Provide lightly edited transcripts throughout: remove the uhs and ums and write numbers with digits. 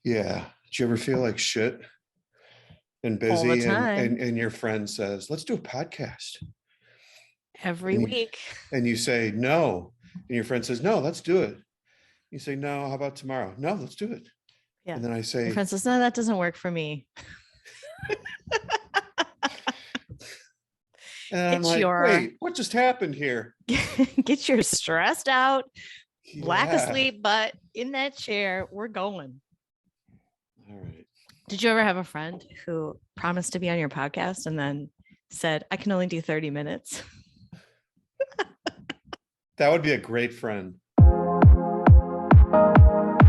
Yeah. Did you ever feel like shit and All the busy time, and your friend says, let's do a podcast. every And you week. and you say no. And your friend says, no, let's do it. You say, no, how about tomorrow? No, let's do it. Yeah. And then I Your say, friend says, no, that doesn't work for me. and I'm Get like, your wait, what just happened here? get your stressed out, lack of Yeah. sleep, but in that chair, we're going. All right. Did you ever have a friend who promised to be on your podcast and then said, I can only do 30 minutes? That would be a great friend.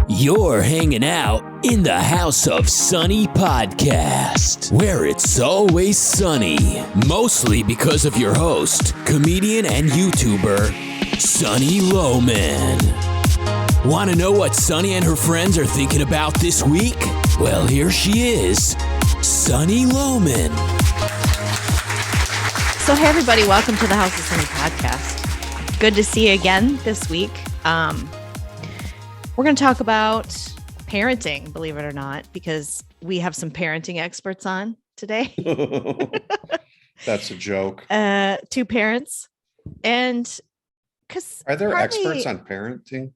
You're hanging out in the House of Sunny podcast, where it's always sunny, mostly because of your host, comedian and YouTuber, Sunny Lohman. Want to know what Sunny and her friends are thinking about this week? Well, here she is, Sunny Lohman. So, hey, everybody, welcome to the House of Sunny podcast. Good to see you again this week. We're going to talk about parenting, believe it or not, because we have some parenting experts on today. That's a joke. Two parents. And because Are there experts on parenting?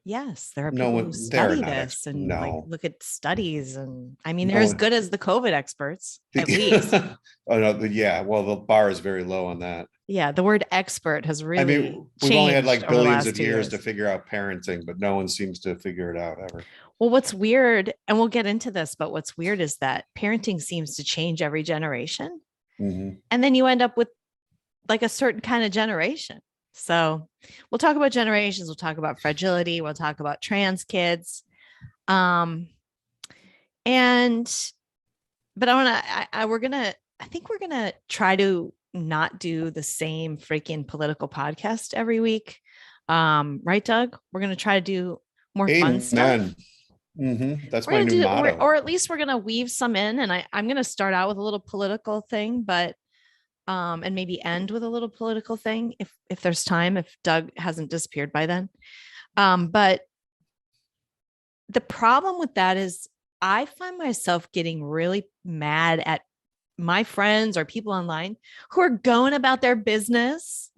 Yes, there are No people one- who they're study not this and no. like look at studies. And I mean, No they're as one- good as the COVID experts, at least. Oh no, yeah. Well, the bar is very low on that. Yeah, the word expert has really I mean, we've only had like changed over the billions last of 2 years to figure out parenting, but no one seems to figure it out ever. Well, what's weird, and we'll get into this, but what's weird is that parenting seems to change every generation. Mm-hmm. And then you end up with like a certain kind of generation. So we'll talk about generations. We'll talk about fragility. We'll talk about trans kids. But I think we're going to try to not do the same freaking political podcast every week. Right, Doug? We're going to try to do more fun stuff. Mm-hmm. That's We're my gonna new do, motto. or at least we're going to weave some in. And I'm going to start out with a little political thing, but and maybe end with a little political thing if there's time, if Doug hasn't disappeared by then. But the problem with that is I find myself getting really mad at my friends or people online who are going about their business.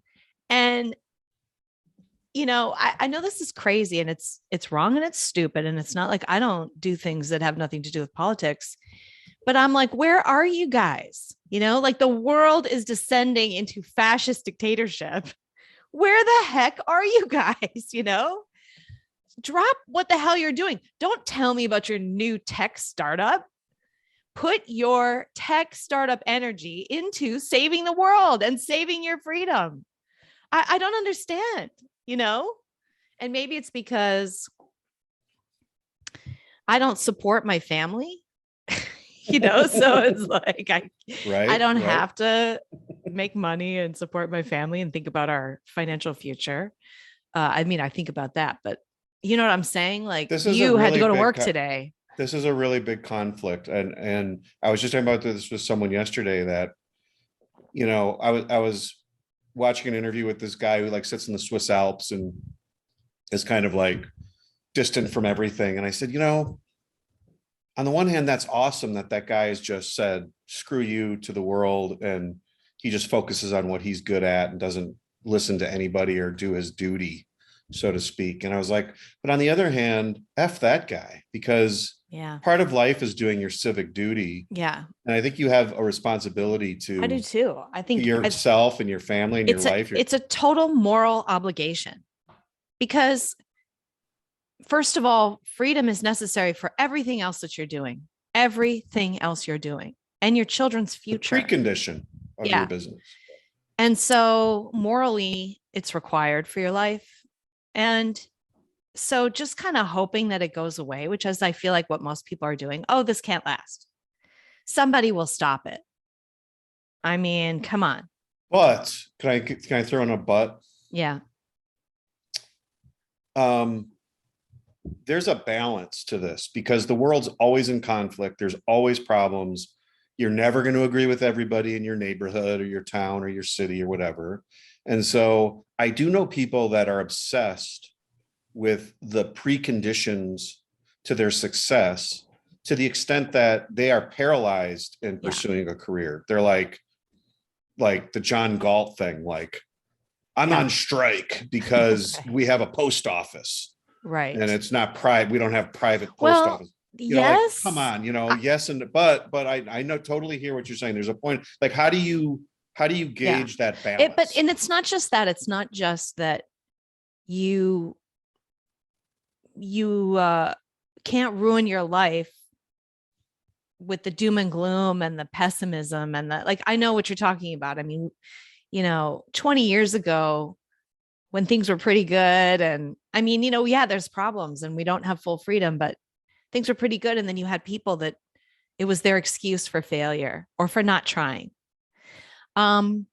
And, I know this is crazy and it's wrong and it's stupid. And it's not like I don't do things that have nothing to do with politics. But I'm like, where are you guys? Like the world is descending into fascist dictatorship. Where the heck are you guys? Drop what the hell you're doing. Don't tell me about your new tech startup. Put your tech startup energy into saving the world and saving your freedom. I don't understand, and maybe it's because I don't support my family. So it's like I don't have to make money and support my family and think about our financial future. I mean, I think about that, but you know what I'm saying? Like you had to go to work today. This is a really big conflict. And I was just talking about this with someone yesterday that, I was watching an interview with this guy who like sits in the Swiss Alps and is kind of like distant from everything. And I said, on the one hand, that's awesome that guy has just said, screw you to the world. And he just focuses on what he's good at and doesn't listen to anybody or do his duty, so to speak. And I was like, but on the other hand, F that guy, because part of life is doing your civic duty. Yeah. And I think you have a responsibility to I do too. I think yourself and your family and your life. It's a total moral obligation because first of all, freedom is necessary for everything else that you're doing, and your children's future. The precondition of your business. And so morally, it's required for your life. And so just kind of hoping that it goes away, which is, I feel like what most people are doing. Oh, this can't last. Somebody will stop it. I mean, come on. But can I throw in a but? Yeah. There's a balance to this because the world's always in conflict. There's always problems. You're never going to agree with everybody in your neighborhood or your town or your city or whatever. And so I do know people that are obsessed with the preconditions to their success to the extent that they are paralyzed in Yeah. pursuing a career. They're like the John Galt thing, like, I'm Yeah. on strike because Right. we have a post office Right. and it's not private. We don't have private post Well, office. You know, like, come yes. on, yes. But I know totally hear what you're saying. There's a point, like, how do you gauge that balance? And it's not just that. It's not just that you can't ruin your life with the doom and gloom and the pessimism and the, like, I know what you're talking about. I mean, 20 years ago when things were pretty good, and I mean, yeah, there's problems and we don't have full freedom, but things were pretty good. And then you had people that it was their excuse for failure or for not trying. And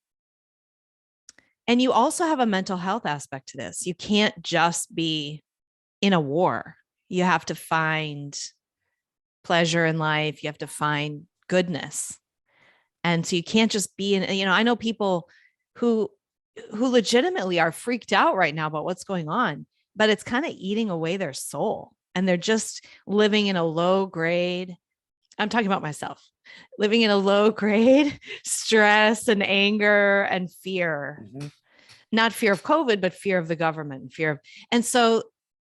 you also have a mental health aspect to this. You can't just be in a war. You have to find pleasure in life. You have to find goodness. And so you can't just be in, I know people who legitimately are freaked out right now about what's going on, but it's kind of eating away their soul. And they're just living in a low grade. I'm talking about myself, living in a low grade stress and anger and fear, not fear of COVID, but fear of the government and and so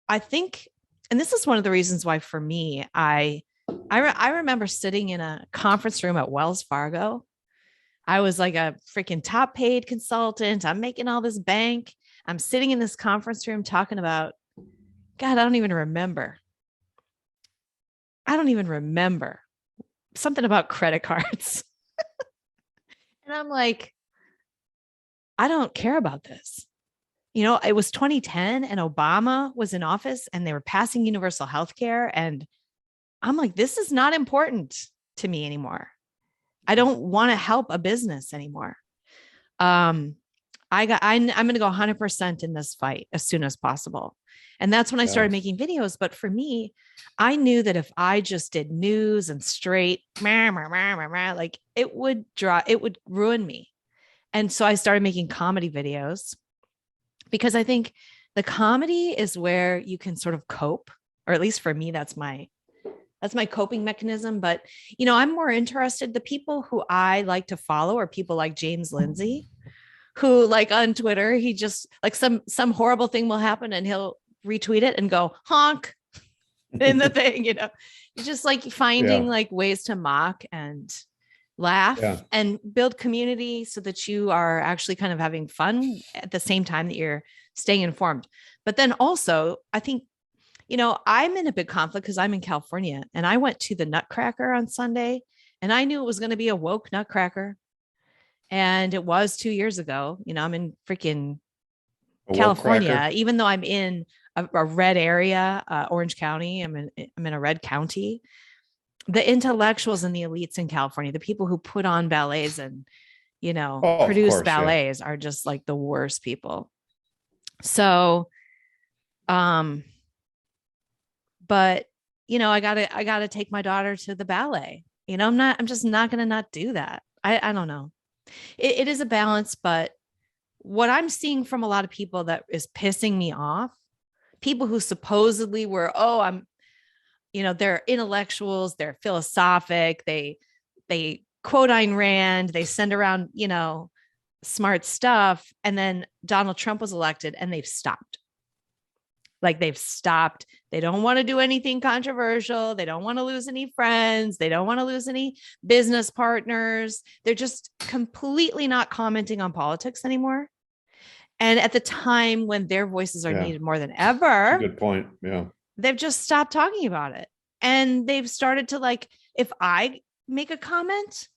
I think, and this is one of the reasons why for me, I remember sitting in a conference room at Wells Fargo. I was like a freaking top paid consultant. I'm making all this bank. I'm sitting in this conference room talking about, God, I don't even remember. Something about credit cards. And I'm like, I don't care about this. It was 2010 and Obama was in office and they were passing universal health care. And I'm like, this is not important to me anymore. I don't want to help a business anymore. I'm going to go 100% in this fight as soon as possible. And that's when I started making videos. But for me, I knew that if I just did news and straight, like it would ruin me. And so I started making comedy videos because I think the comedy is where you can sort of cope, or at least for me, that's my coping mechanism. But, I'm more interested. The people who I like to follow are people like James Lindsay, who, like, on Twitter, he just, like, some horrible thing will happen and he'll retweet it and go honk in the thing, just like finding like ways to mock and laugh and build community so that you are actually kind of having fun at the same time that you're staying informed. But then also, I think, I'm in a big conflict because I'm in California and I went to the Nutcracker on Sunday and I knew it was going to be a woke Nutcracker. And it was 2 years ago. I'm in freaking California, even though I'm in a red area, Orange County. I'm in a red county. The intellectuals and the elites in California, the people who put on ballets and, produce ballets are just like the worst people. So, but, I gotta take my daughter to the ballet. I'm just not going to not do that. I don't know. It is a balance, but what I'm seeing from a lot of people that is pissing me off, people who supposedly were, they're intellectuals, they're philosophic, they quote Ayn Rand, they send around, smart stuff. And then Donald Trump was elected and they've stopped. They don't want to do anything controversial. They don't want to lose any friends. They don't want to lose any business partners. They're just completely not commenting on politics anymore. And at the time when their voices are needed more than ever, good point. Yeah. They've just stopped talking about it. And they've started to, like, if I make a comment,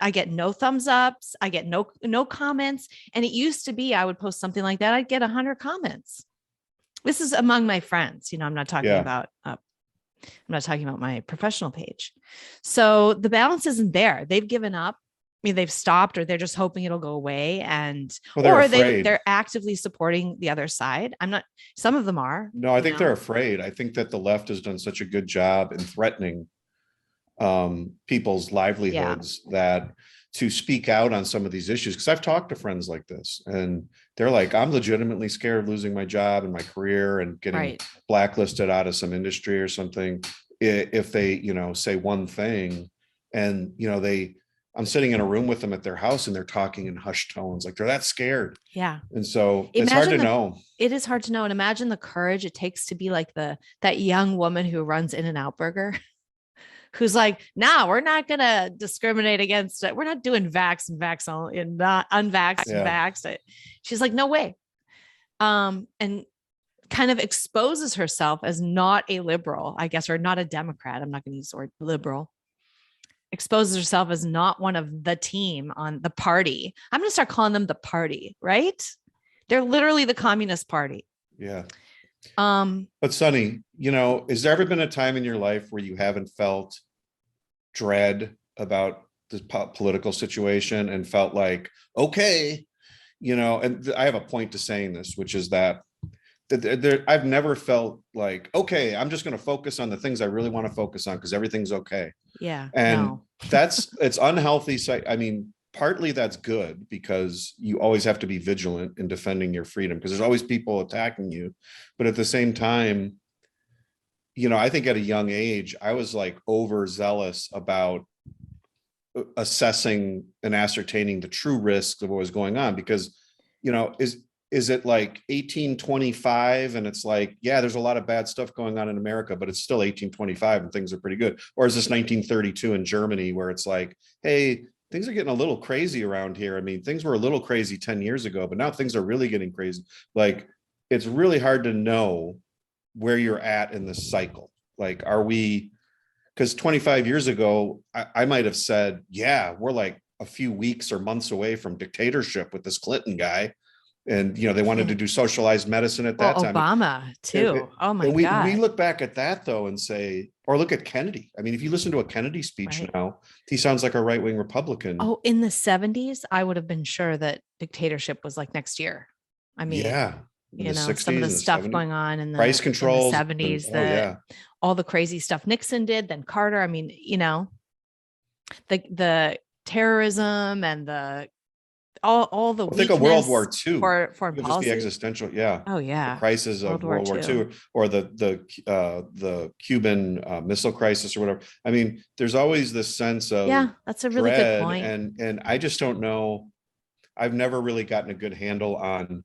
I get no thumbs ups. I get no comments. And it used to be, I would post something like that, I'd get 100 comments. This is among my friends. I'm not talking about, I'm not talking about my professional page. So the balance isn't there. They've given up. I mean, they've stopped, or they're just hoping it'll go away. And, they're actively supporting the other side. Some of them are. No, I think they're afraid. I think that the left has done such a good job in threatening people's livelihoods that to speak out on some of these issues. Because I've talked to friends like this, and they're like, I'm legitimately scared of losing my job and my career and getting Right. blacklisted out of some industry or something if they, say one thing. And, I'm sitting in a room with them at their house and they're talking in hushed tones, like they're that scared. Yeah. And so it's hard to know. It is hard to know. And imagine the courage it takes to be like that young woman who runs In-N-Out Burger, who's like, nah, we're not going to discriminate against it. We're not doing vax and vax only and not unvaxxed and vaxxed. She's like, no way. And kind of exposes herself as not a liberal, I guess, or not a Democrat. I'm not going to use the word liberal. Exposes herself as not one of the team on the party. I'm going to start calling them the party, right? They're literally the Communist Party. Yeah. But Sonny, has there ever been a time in your life where you haven't felt dread about the political situation and felt like, okay, and I have a point to saying this, which is that I've never felt like, okay, I'm just going to focus on the things I really want to focus on because everything's okay. Yeah. And it's unhealthy. So, I mean, partly that's good because you always have to be vigilant in defending your freedom because there's always people attacking you. But at the same time, I think at a young age, I was like overzealous about assessing and ascertaining the true risks of what was going on because, is it like 1825 and it's like, yeah, there's a lot of bad stuff going on in America, but it's still 1825 and things are pretty good? Or is this 1932 in Germany where it's like, hey, things are getting a little crazy around here? I mean, things were a little crazy 10 years ago, but now things are really getting crazy. Like, it's really hard to know where you're at in this cycle. Like, are we, because 25 years ago, I might have said, yeah, we're like a few weeks or months away from dictatorship with this Clinton guy. And, they wanted to do socialized medicine at that time. Obama too. Oh my God. We look back at that though and say, or look at Kennedy. I mean, if you listen to a Kennedy speech now, he sounds like a right-wing Republican. Oh, in the 70s, I would have been sure that dictatorship was like next year. I mean, yeah, some of the stuff 70s, going on in the price controls, in the 70s, all the crazy stuff Nixon did, then Carter. I mean, the terrorism and all the think of World War II foreign policy, the existential, oh yeah, the crisis of World War II, or the Cuban missile crisis or whatever. I mean, there's always this sense of that's a really good point. And I just don't know. I've never really gotten a good handle on.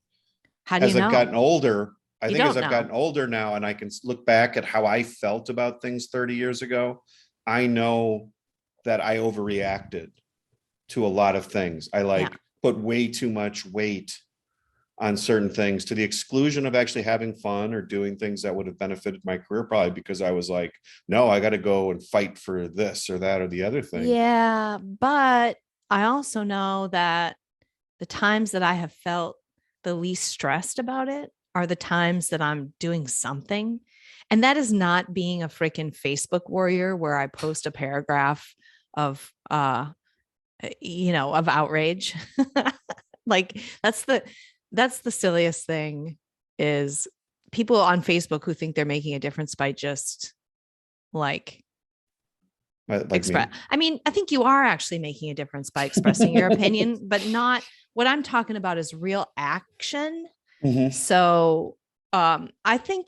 How do you know? As I've gotten older, I think as I've gotten older now, and I can look back at how I felt about things 30 years ago, I know that I overreacted to a lot of things. I put way too much weight on certain things to the exclusion of actually having fun or doing things that would have benefited my career, probably because I was like, no, I got to go and fight for this or that or the other thing. Yeah. But I also know that the times that I have felt the least stressed about it are the times that I'm doing something. And that is not being a freaking Facebook warrior where I post a paragraph of, of outrage. Like that's the silliest thing, is people on Facebook who think they're making a difference by just like express. I mean, I think you are actually making a difference by expressing your opinion, but not what I'm talking about is real action. Mm-hmm. So I think,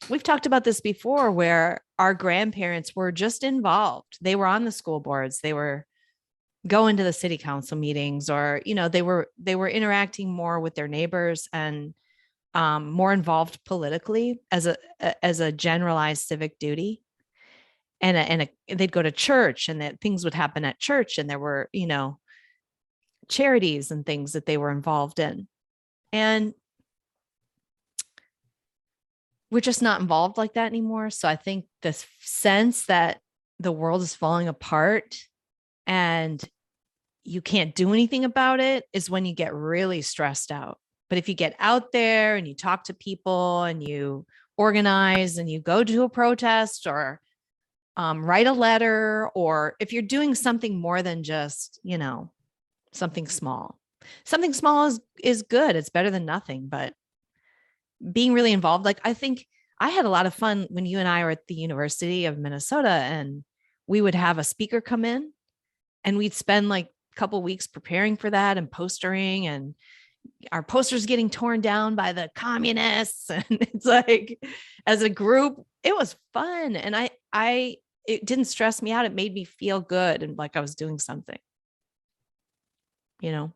we've talked about this before where our grandparents were just involved. They were on the school boards. They were going to the city council meetings, or, they were interacting more with their neighbors and more involved politically as a generalized civic duty. And they'd go to church, and that things would happen at church, and there were, charities and things that they were involved in. And we're just not involved like that anymore. So I think this sense that the world is falling apart and you can't do anything about it is when you get really stressed out. But if you get out there and you talk to people and you organize and you go to a protest or write a letter, or if you're doing something more than just, something small is good. It's better than nothing, but being really involved. Like, I think I had a lot of fun when you and I were at the University of Minnesota, and we would have a speaker come in And we'd spend like a couple weeks preparing for that and postering, and our posters getting torn down by the communists. And it's like, as a group, it was fun. And it didn't stress me out. It made me feel good and like I was doing something, you know?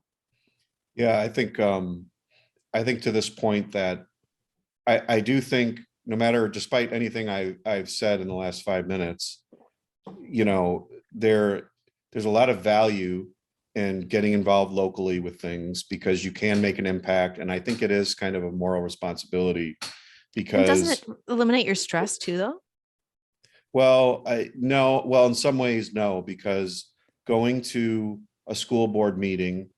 Yeah, I think to this point that I do think no matter, despite anything I've said in the last 5 minutes, you know, there's a lot of value in getting involved locally with things because you can make an impact. And I think it is kind of a moral responsibility And doesn't because, it eliminate your stress too, though? well, no, well, in some ways, no, because going to a school board meeting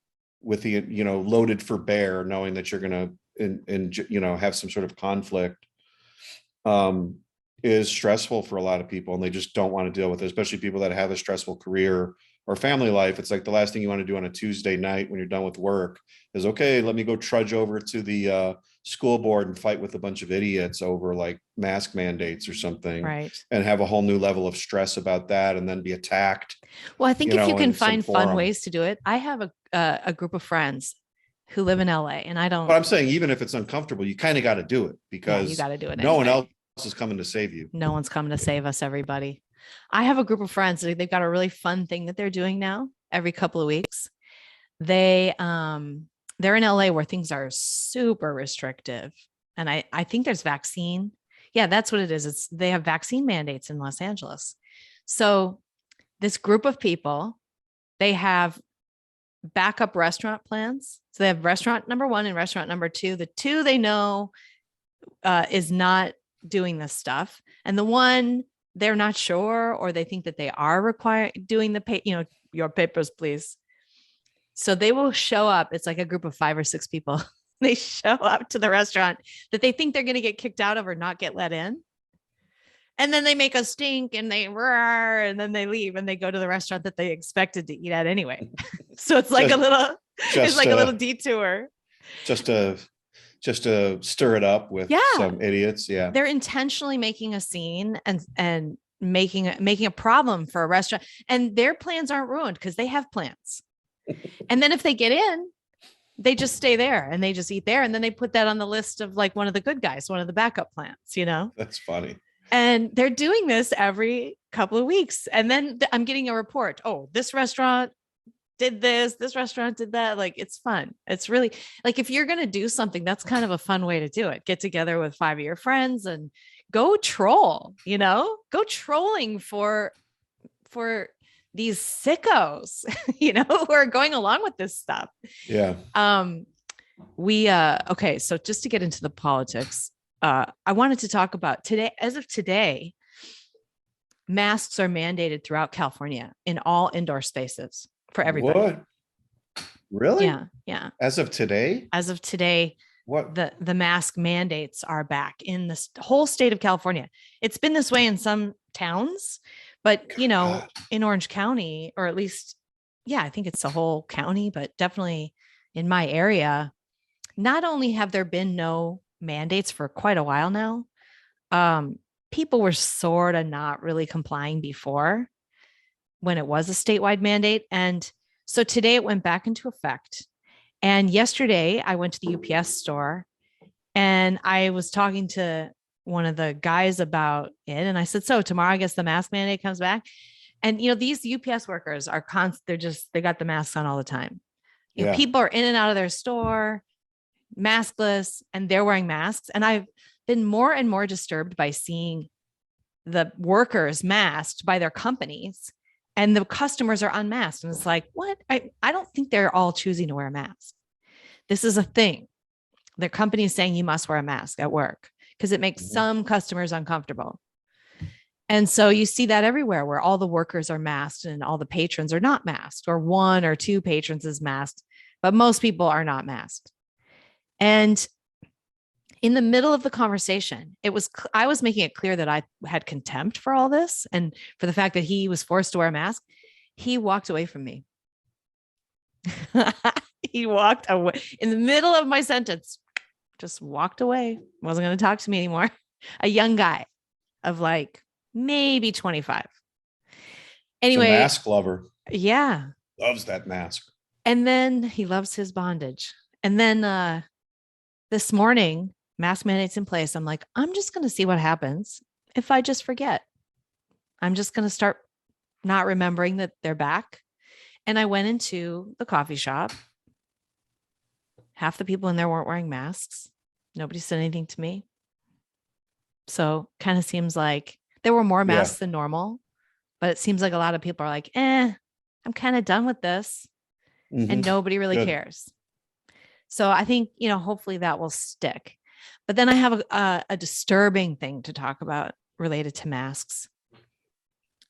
with the, you know, loaded for bear, knowing that you're going to, you know, have some sort of conflict, is stressful for a lot of people, and they just don't want to deal with it, especially people that have a stressful career or family life. It's like the last thing you want to do on a Tuesday night when you're done with work is, okay, let me go trudge over to the school board and fight with a bunch of idiots over like mask mandates or something, Right. and have a whole new level of stress about that, and then be attacked. Well, I think You if you know, can in some find fun forum. ways to do it. I have a group of friends who live in LA, and I don't, But I'm saying, even if it's uncomfortable, you kind of got to do it yeah, you because got to do it no one anyway. else is coming to save you. No one's coming to save us, everybody. I have a group of friends. They've got a really fun thing that they're doing now every couple of weeks. They're in LA where things are super restrictive. And I think there's vaccine. Yeah, that's what it is. They have vaccine mandates in Los Angeles. So this group of people, they have backup restaurant plans. So they have restaurant number 1 and restaurant number 2. The 2 they know is not doing this stuff. And the one they're not sure, or they think that they are required doing your papers, please. So they will show up. It's like a group of 5 or 6 people. They show up to the restaurant that they think they're going to get kicked out of or not get let in. And then they make a stink and they roar, and then they leave and they go to the restaurant that they expected to eat at anyway. So it's like it's like a little detour. Just to stir it up with some idiots. Yeah. They're intentionally making a scene and making a problem for a restaurant, and their plans aren't ruined because they have plans. And then if they get in, they just stay there and they just eat there. And then they put that on the list of like one of the good guys, one of the backup plans, you know? That's funny. And they're doing this every couple of weeks. And then I'm getting a report. Oh, this restaurant did this restaurant did that. Like, it's fun. It's really like, if you're going to do something, that's kind of a fun way to do it. Get together with 5 of your friends and go troll, you know, go trolling for these sickos, you know, who are going along with this stuff. Yeah. Okay. So just to get into the politics, I wanted to talk about today, as of today, masks are mandated throughout California in all indoor spaces for everybody. What? Really? Yeah. Yeah. As of today? As of today, what the mask mandates are back in the whole state of California. It's been this way in some towns, but you know, in Orange County, or at least, yeah, I think it's the whole county, but definitely in my area, not only have there been no mandates for quite a while now, people were sort of not really complying before when it was a statewide mandate. And so today it went back into effect. And yesterday I went to the UPS store and I was talking to one of the guys about it. And I said, so tomorrow, I guess the mask mandate comes back. And, you know, these UPS workers are they got the masks on all the time. You know, people are in and out of their store, maskless, and they're wearing masks. And I've been more and more disturbed by seeing the workers masked by their companies and the customers are unmasked. And it's like, what? I don't think they're all choosing to wear a mask. This is a thing. Their company is saying you must wear a mask at work because it makes some customers uncomfortable. And so you see that everywhere where all the workers are masked and all the patrons are not masked, or 1 or 2 patrons is masked, but most people are not masked. And in the middle of the conversation, I was making it clear that I had contempt for all this and for the fact that he was forced to wear a mask. He walked away from me. He walked away in the middle of my sentence, just walked away. Wasn't going to talk to me anymore. A young guy of like maybe 25. Anyway, the mask lover. Yeah. Loves that mask. And then he loves his bondage. And then this morning, mask mandates in place. I'm like, I'm just going to see what happens if I just forget. I'm just going to start not remembering that they're back. And I went into the coffee shop. Half the people in there weren't wearing masks. Nobody said anything to me. So kind of seems like there were more masks than normal, but it seems like a lot of people are like, I'm kind of done with this. And nobody really cares. So I think, hopefully that will stick. But then I have a disturbing thing to talk about related to masks.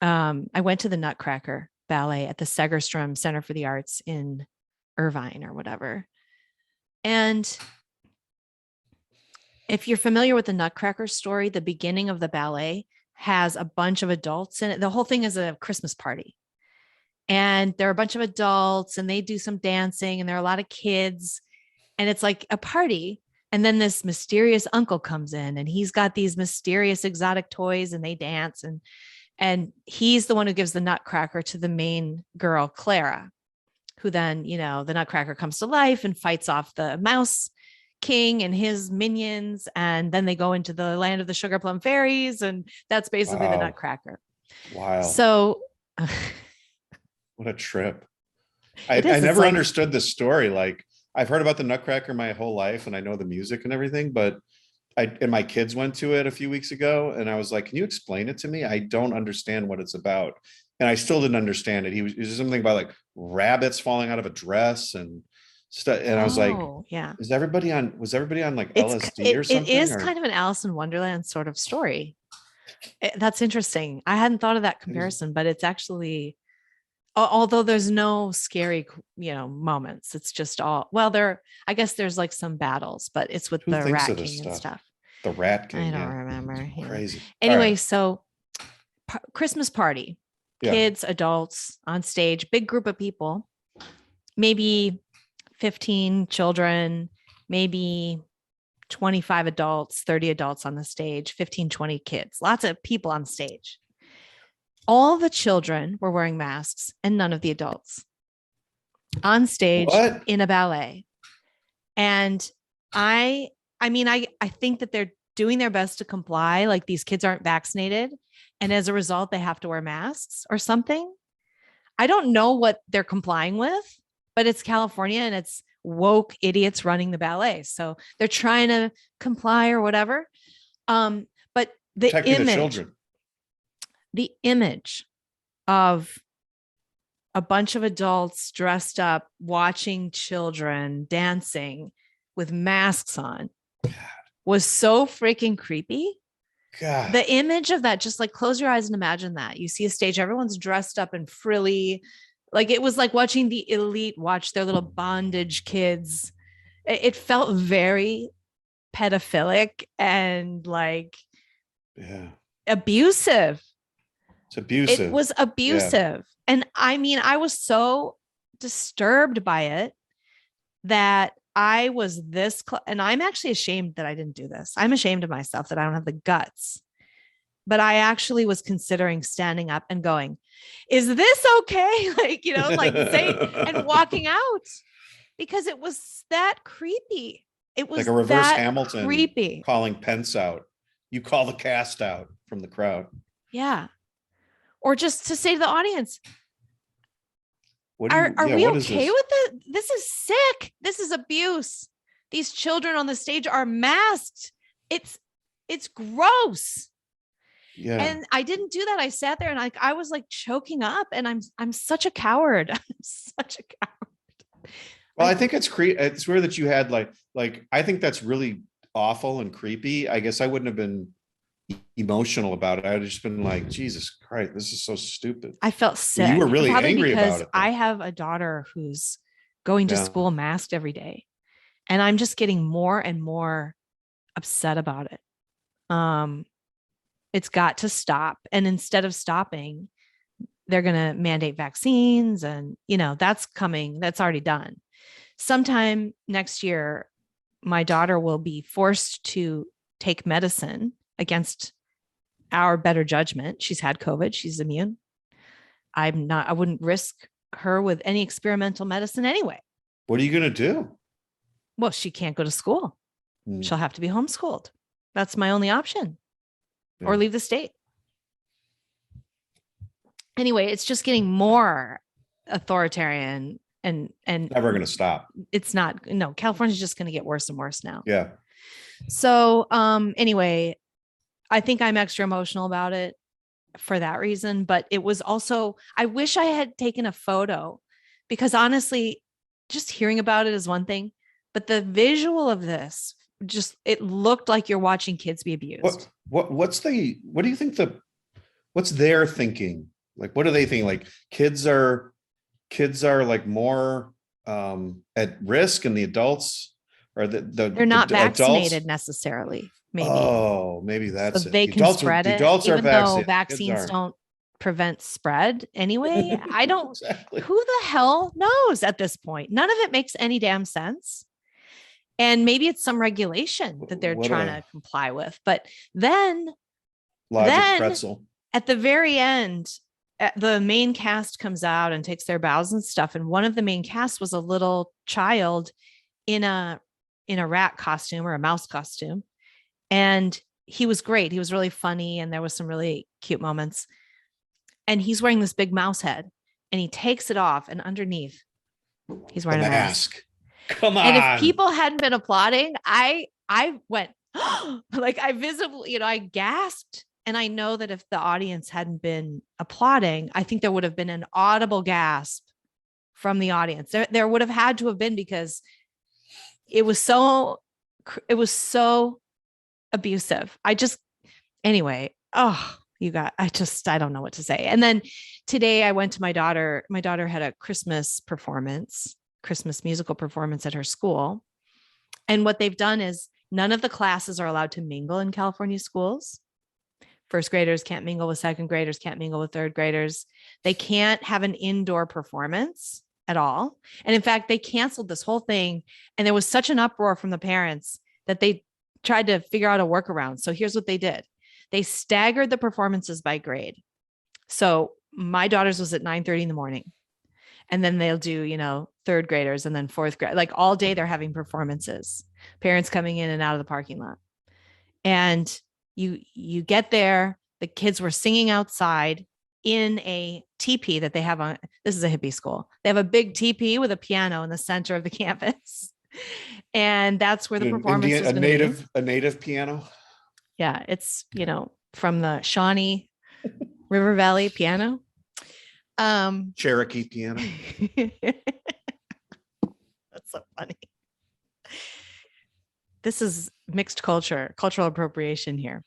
I went to the Nutcracker ballet at the Segerstrom Center for the Arts in Irvine or whatever. And if you're familiar with the Nutcracker story, the beginning of the ballet has a bunch of adults in it. The whole thing is a Christmas party. And there are a bunch of adults and they do some dancing and there are a lot of kids and it's like a party. And then this mysterious uncle comes in and he's got these mysterious exotic toys and they dance. And he's the one who gives the Nutcracker to the main girl, Clara, who then, the Nutcracker comes to life and fights off the Mouse King and his minions. And then they go into the land of the Sugar Plum Fairies. And that's basically the Nutcracker. Wow. So what a trip. I never understood this story. Like I've heard about the Nutcracker my whole life and I know the music and everything, but and my kids went to it a few weeks ago and I was like, can you explain it to me? I don't understand what it's about. And I still didn't understand it. It was something about like rabbits falling out of a dress and stuff. And I was like, yeah. was everybody on like LSD or something? It is kind of an Alice in Wonderland sort of story. That's interesting. I hadn't thought of that comparison, but it's actually, although there's no scary, moments, it's just all, I guess there's like some battles, but it's with the Rat King and stuff. The Rat King. I don't remember. Crazy. Anyway, so Christmas party, kids, adults on stage, big group of people, maybe 15 children, maybe 25 adults, 30 adults on the stage, 15, 20 kids, lots of people on stage. All the children were wearing masks and none of the adults on stage in a ballet. And I think that they're doing their best to comply. Like these kids aren't vaccinated. And as a result, they have to wear masks or something. I don't know what they're complying with, but it's California and it's woke idiots running the ballet. So they're trying to comply or whatever. But the image of a bunch of adults dressed up, watching children dancing with masks on was so freaking creepy. God. The image of that, just like close your eyes and imagine that. You see a stage, everyone's dressed up and frilly. Like it was like watching the elite watch their little bondage kids. It felt very pedophilic and like abusive. It's abusive. It was abusive. Yeah. And I was so disturbed by it that I was and I'm actually ashamed that I didn't do this. I'm ashamed of myself that I don't have the guts. But I actually was considering standing up and going, is this okay? Say and walking out because it was that creepy. It was like a reverse Hamilton creepy. Calling Pence out. You call the cast out from the crowd. Yeah. Or just to say to the audience, are we okay with it? This is sick. This is abuse. These children on the stage are masked. It's gross. Yeah. And I didn't do that. I sat there and I was like choking up and I'm such a coward. I'm such a coward. Well, I think it's weird that you had like I think that's really awful and creepy. I guess I wouldn't have been emotional about it. I'd just been like, Jesus Christ, this is so stupid. I felt sick. You were really angry about it. I have a daughter who's going to school masked every day. And I'm just getting more and more upset about it. It's got to stop. And instead of stopping, they're going to mandate vaccines and, that's coming. That's already done. Sometime next year, my daughter will be forced to take medicine against our better judgment. She's had COVID. She's immune. I wouldn't risk her with any experimental medicine anyway. What are you going to do? Well, she can't go to school. Mm, She'll have to be homeschooled. That's my only option, yeah. or leave the state. Anyway, it's just getting more authoritarian and Never going to stop. it's not, no, California's just going to get worse and worse now. Yeah. So anyway, I think I'm extra emotional about it for that reason, but it was also, I wish I had taken a photo, because honestly, just hearing about it is one thing, but the visual of this, just, it looked like you're watching kids be abused. What do you think what's their thinking? Like, what do they think? Like kids are like more at risk, and the adults are They're not vaccinated adults? Necessarily. Maybe. Oh, maybe that's So it. they The can adults spread the it, adults are even though vaccinated. Kids vaccines aren't. don't prevent spread anyway. I don't, Exactly. who the hell knows at this point? None of it makes any damn sense. And maybe it's some regulation that they're What trying a- to comply with. But then Logic pretzel. at the very end, the main cast comes out and takes their bows and stuff. And one of the main cast was a little child in a rat costume or a mouse costume. And he was great. He was really funny. And there was some really cute moments. And he's wearing this big mouse head, and he takes it off, and underneath he's The wearing a mask. Come on. And if people hadn't been applauding, I went like, I visibly, I gasped. And I know that if the audience hadn't been applauding, I think there would have been an audible gasp from the audience. There would have had to have been, because it was so abusive. Anyway, I don't know what to say. And then today I went to my daughter had a Christmas musical performance at her school. And what they've done is none of the classes are allowed to mingle in California schools. First graders can't mingle with second graders, can't mingle with third graders. They can't have an indoor performance at all. And in fact, they canceled this whole thing. And there was such an uproar from the parents that they tried to figure out a workaround. So here's what they did. They staggered the performances by grade. So my daughter's was at 9:30 in the morning. And then they'll do, third graders, and then fourth grade, like all day they're having performances, parents coming in and out of the parking lot. And you get there, the kids were singing outside in a teepee that they have on. This is a hippie school. They have a big teepee with a piano in the center of the campus. And that's where the performance is going to be. A native piano. Yeah, it's, from the Shawnee River Valley piano. Cherokee piano. That's so funny. This is mixed cultural appropriation here.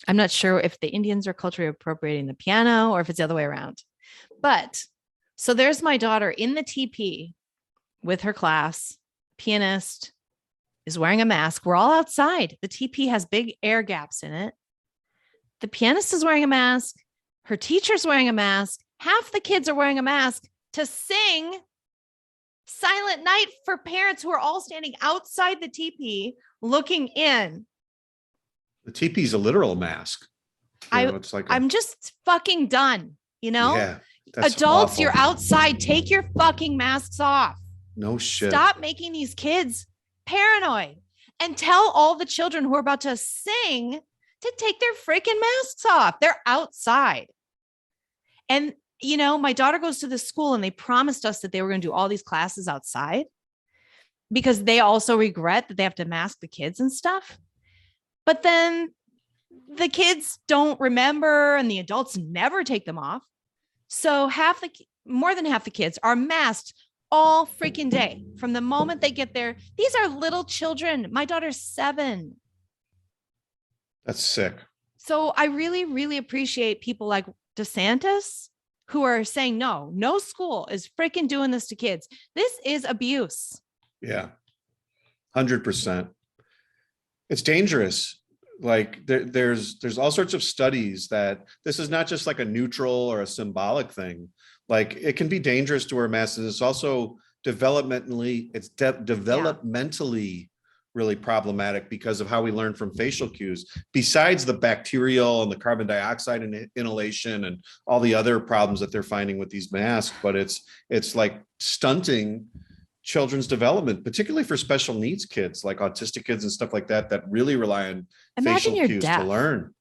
I'm not sure if the Indians are culturally appropriating the piano or if it's the other way around. But so there's my daughter in the TP with her class. Pianist is wearing a mask. We're all outside. The TP has big air gaps in it. The pianist is wearing a mask. Her teacher's wearing a mask. Half the kids are wearing a mask to sing Silent Night for parents who are all standing outside the teepee looking in. The teepee is a literal mask. It's like I'm just fucking done. Yeah, adults, awful. you're outside. Take your fucking masks off. No shit. Stop making these kids paranoid, and tell all the children who are about to sing to take their freaking masks off. They're outside. And my daughter goes to this school, and they promised us that they were going to do all these classes outside because they also regret that they have to mask the kids and stuff. But then the kids don't remember, and the adults never take them off. So more than half the kids are masked all freaking day from the moment they get there. These are little children. My daughter's 7. That's sick. So I really, really appreciate people like DeSantis who are saying, no school is freaking doing this to kids. This is abuse. Yeah. 100%. It's dangerous. Like there's all sorts of studies that this is not just like a neutral or a symbolic thing. Like it can be dangerous to wear masks. It's also developmentally really problematic because of how we learn from facial cues, besides the bacterial and the carbon dioxide inhalation and all the other problems that they're finding with these masks. But it's like stunting children's development, particularly for special needs kids, like autistic kids and stuff like that, that really rely on Imagine facial you're cues deaf. to learn.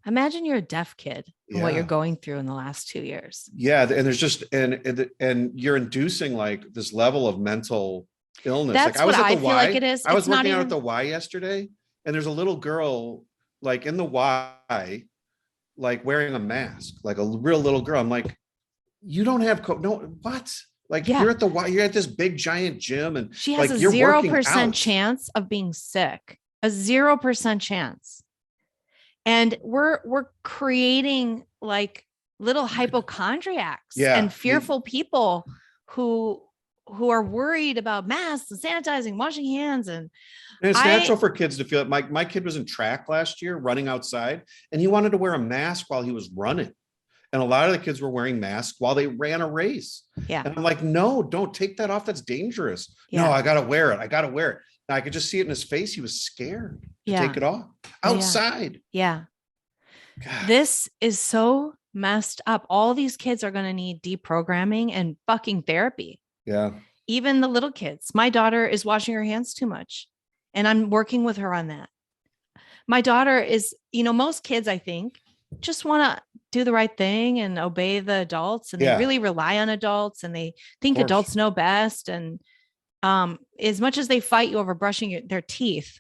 Imagine you're a deaf kid and what you're Yeah. going through in the last 2 years. Yeah. And there's just, and you're inducing like this level of mental illness. That's Like I was what at the I feel Y. like it is. I was It's not working out even- at the Y yesterday, and there's a little girl like in the Y, like wearing a mask, like a real little girl. I'm like, you don't have no what? Like Yeah. you're at the Y, you're at this big giant gym, and She has like a you're 0% working out. chance of being sick, a 0% chance. And we're creating like little hypochondriacs Yeah, and fearful people who are worried about masks and sanitizing, washing hands. And And it's I- natural for kids to feel it. My kid was in track last year, running outside, and he wanted to wear a mask while he was running. And a lot of the kids were wearing masks while they ran a race. yeah, And I'm like, no, don't take that off. That's dangerous. No, Yeah. I gotta wear it. I gotta wear it. And I could just see it in his face. He was scared to Yeah. take it off Yeah. outside. yeah. God. This is so messed up. All these kids are going to need deprogramming and fucking therapy. Yeah. Even the little kids. My daughter is washing her hands too much, and I'm working with her on that. My daughter is, most kids, I think, just want to do the right thing and obey the adults, and Yeah. they really rely on adults, and they think course. adults know best. And as much as they fight you over brushing their teeth,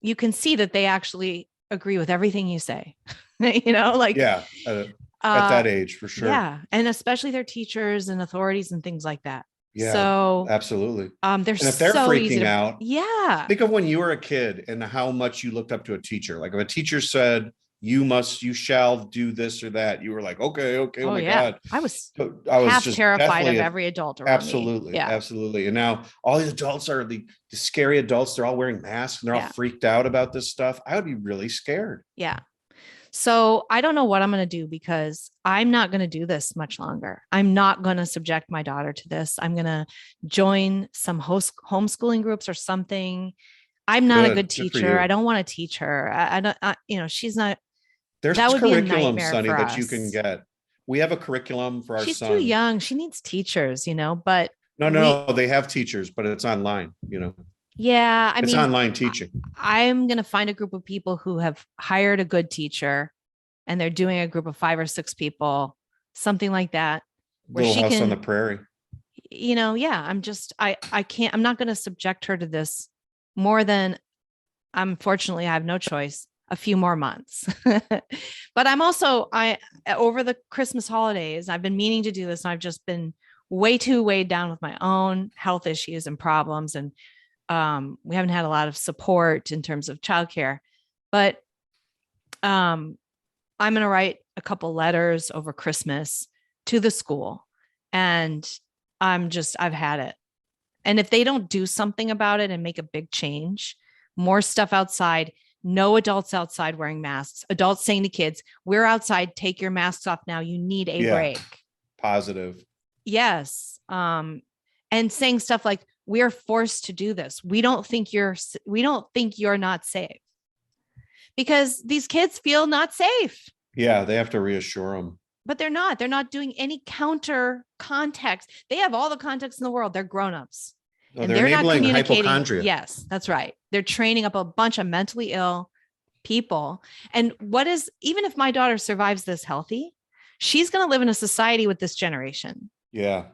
you can see that they actually agree with everything you say. Like Yeah. At that age, for sure. yeah, and especially their teachers and authorities and things like that. Yeah, So absolutely. they're And if they're so easy freaking to, out, yeah, think of when you were a kid and how much you looked up to a teacher. Like if a teacher said, you shall do this or that, you were like, okay, oh oh my yeah, God. I was So I was half just terrified of definitely every adult around me. absolutely, Yeah, absolutely. And now all these adults are the scary adults. They're all wearing masks and they're Yeah. all freaked out about this stuff. I would be really scared. yeah. So I don't know what I'm going to do, because I'm not going to do this much longer. I'm not going to subject my daughter to this. I'm going to join some homeschooling groups or something. I'm not a good Good for teacher. you. I don't want to teach her. I don't, she's not, There's That would be a curriculum, nightmare Sonny, for that you can us. get. We have a curriculum for our she's son. too young. She needs teachers, but No, they have teachers, but it's online, yeah, I it's mean, online teaching. I'm going to find a group of people who have hired a good teacher, and they're doing a group of 5 or 6 people, something like that. Where Little she house on can- the prairie. Yeah, I can't, I'm not going to subject her to this more than, unfortunately, I have no choice, a few more months. But I'm also, over the Christmas holidays, I've been meaning to do this, and I've just been way too weighed down with my own health issues and problems. And we haven't had a lot of support in terms of childcare, but I'm going to write a couple letters over Christmas to the school, and I've had it. And if they don't do something about it and make a big change, more stuff outside, no adults outside wearing masks, adults saying to kids, we're outside, take your masks off now. You need a Yeah. break. Positive. Yes. And saying stuff like, we're forced to do this. We don't think you're not safe, because these kids feel not safe, Yeah, they have to reassure them. but they're not doing any counter context. They have all the context in the world. They're grownups. No, And they're they're not enabling communicating. hypochondria. Yes, that's right. They're training up a bunch of mentally ill people. And even if my daughter survives this healthy, she's going to live in a society with this generation. Yeah,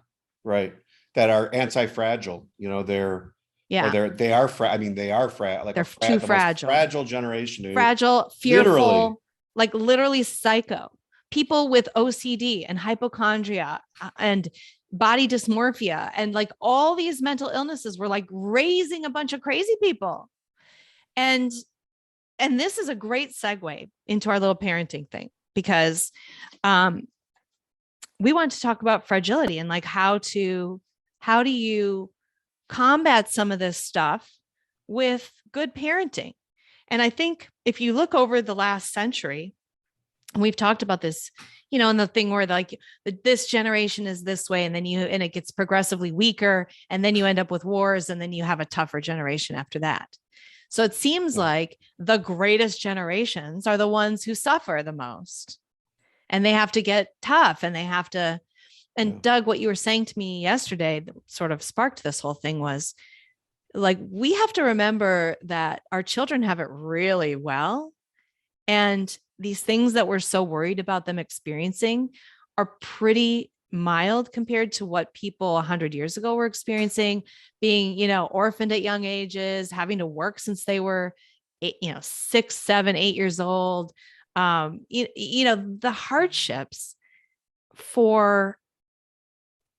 right. That are anti-fragile. They're Yeah. or they are like They're the too most fragile. fragile generation. Dude. Fragile, fearful, Literally. like literally psycho. People with OCD and hypochondria and body dysmorphia and like all these mental illnesses were like raising a bunch of crazy people. And this is a great segue into our little parenting thing, because we want to talk about fragility and like how do you combat some of this stuff with good parenting. And I think if you look over the last century, and we've talked about this, and the thing where like this generation is this way, and then and it gets progressively weaker, and then you end up with wars, and then you have a tougher generation after that. So it seems Yeah. like the greatest generations are the ones who suffer the most, and they have to get tough, and they have to. And Yeah. Doug, what you were saying to me yesterday that sort of sparked this whole thing was like, we have to remember that our children have it really well. And these things that we're so worried about them experiencing are pretty mild compared to what people 100 years ago were experiencing, being, orphaned at young ages, having to work since they were, 6, 7, 8 years old. The hardships for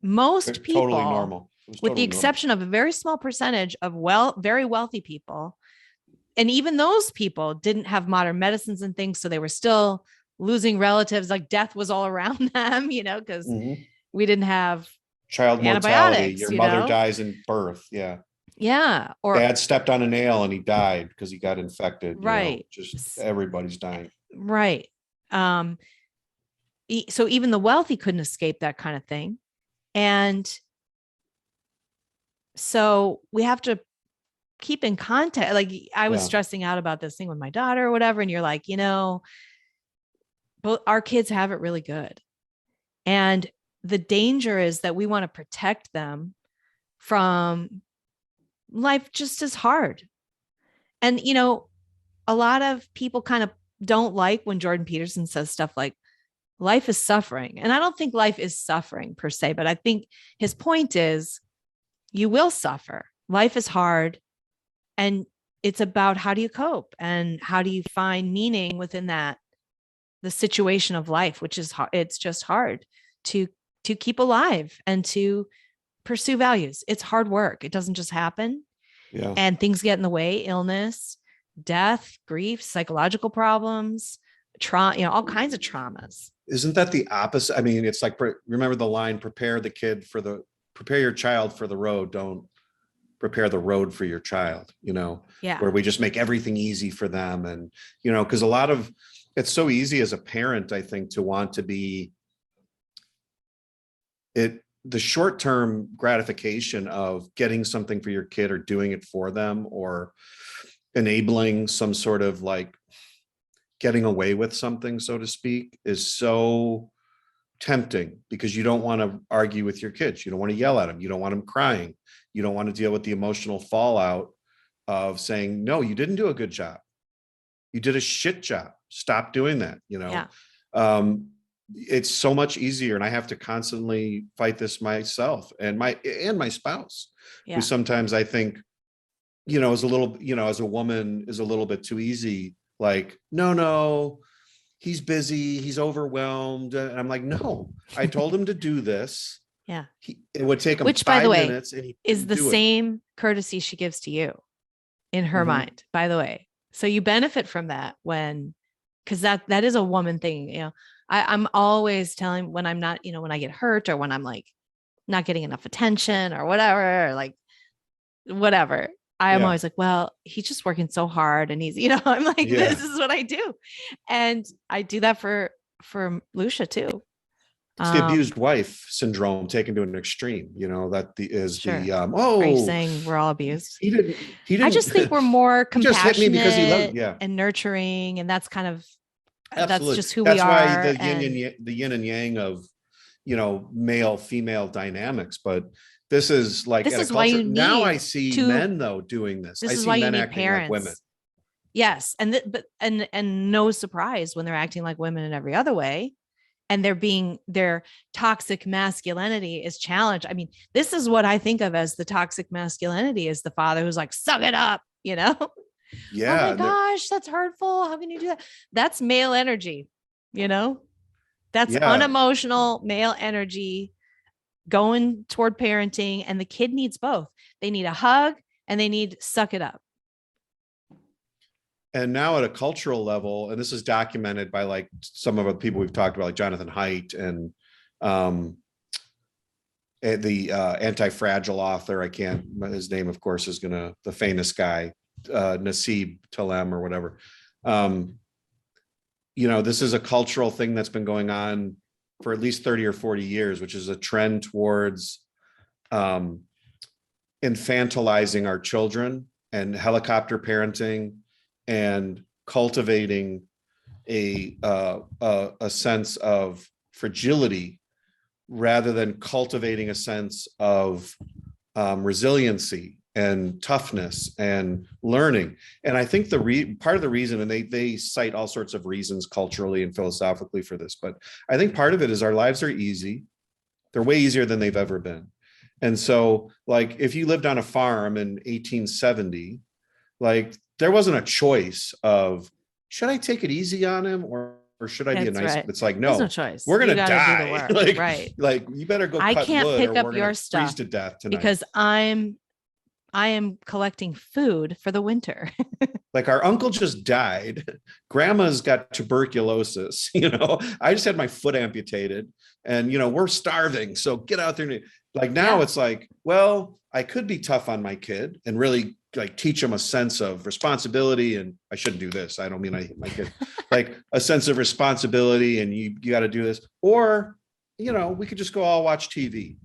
most Totally people, normal. It was with the totally normal. exception of a very small percentage of very wealthy people. And even those people didn't have modern medicines and things. So they were still losing relatives, like death was all around them, because Mhm. we didn't have Child mortality. antibiotics, Your mother dies in birth. Yeah. Yeah. Or Dad stepped on a nail and he died because he got infected. right. Just everybody's dying. Right. Um, so even the wealthy couldn't escape that kind of thing. And so we have to keep in contact. Like I was Yeah. stressing out about this thing with my daughter or whatever. And you're like, both our kids have it really good. And the danger is that we want to protect them from life just as hard. And, a lot of people kind of don't like when Jordan Peterson says stuff like, life is suffering. And I don't think life is suffering per se, but I think his point is you will suffer. Life is hard. And it's about how do you cope and how do you find meaning within the situation of life, which is hard. It's just hard to keep alive and to pursue values. It's hard work. It doesn't just happen. Yeah. And things get in the way, illness, death, grief, psychological problems, trauma, all kinds of traumas. Isn't that the opposite? I mean, it's like, remember the line, prepare your child for the road. Don't prepare the road for your child, Yeah. where we just make everything easy for them. And, because it's so easy as a parent, I think, to want to be the short-term gratification of getting something for your kid or doing it for them or enabling some sort of like getting away with something, so to speak, is so tempting because you don't want to argue with your kids. You don't want to yell at them. You don't want them crying. You don't want to deal with the emotional fallout of saying, no, you didn't do a good job. You did a shit job. Stop doing that. Yeah. It's so much easier. And I have to constantly fight this myself and my spouse, Yeah. who sometimes I think, is a little, as a woman is a little bit too easy. Like, no, he's busy. He's overwhelmed. And I'm like, no, I told him to do this. Yeah. It would take him Which, by the 5 way, minutes and he is the do it. same courtesy she gives to you in her Mhm. mind, by the way. So you benefit from that because that is a woman thing. I'm always telling when I'm not, when I get hurt or when I'm like not getting enough attention or whatever, or like whatever. I am Yeah. always like, well, he's just working so hard and he's, I'm like, Yeah. this is what I do. And I do that for Lucia too. It's the abused wife syndrome taken to an extreme, Sure. the Are you saying we're all abused? he didn't I just think we're more he just hit me compassionate because he loved, yeah, and nurturing. And that's kind of, absolutely. that's just who That's we why are. the yin and yang of, male female dynamics. But this is like, This at a is why you culture, now need I see to- men though doing this. This I is see why you men need acting parents. like women. Yes. And no surprise when they're acting like women in every other way. And their toxic masculinity is challenged. I mean, this is what I think of as the toxic masculinity, is the father who's like, suck it up, Yeah. Oh my gosh, that's hurtful. How can you do that? That's male energy, that's Yeah. unemotional male energy going toward parenting. And the kid needs both. They need a hug and they need suck it up. And now at a cultural level, and this is documented by like some of the people we've talked about, like Jonathan Haidt and the anti-fragile author, his name, of course, is the famous guy, Nasib Taleb or whatever. This is a cultural thing that's been going on for at least 30 or 40 years, which is a trend towards infantilizing our children and helicopter parenting and cultivating a sense of fragility rather than cultivating a sense of resiliency and toughness and learning. And I think part of the reason, and they cite all sorts of reasons culturally and philosophically for this, but I think part of it is our lives are easy. They're way easier than they've ever been. And so, like, if you lived on a farm in 1870, like, there wasn't a choice of, should I take it easy on him or should I be a That's nice? right. It's like, There's no no choice. we're You gonna gotta do the die. work, like, right. like you better go I cut can't wood pick or up we're your gonna stuff freeze to death tonight. because I am collecting food for the winter. Like, our uncle just died. Grandma's got tuberculosis. I just had my foot amputated and, we're starving. So get out there. Like, now Yeah. it's like, well, I could be tough on my kid and really like teach him a sense of responsibility. And I shouldn't do this. I don't mean I hit my kid. Like, a sense of responsibility and you got to do this. Or, we could just go all watch TV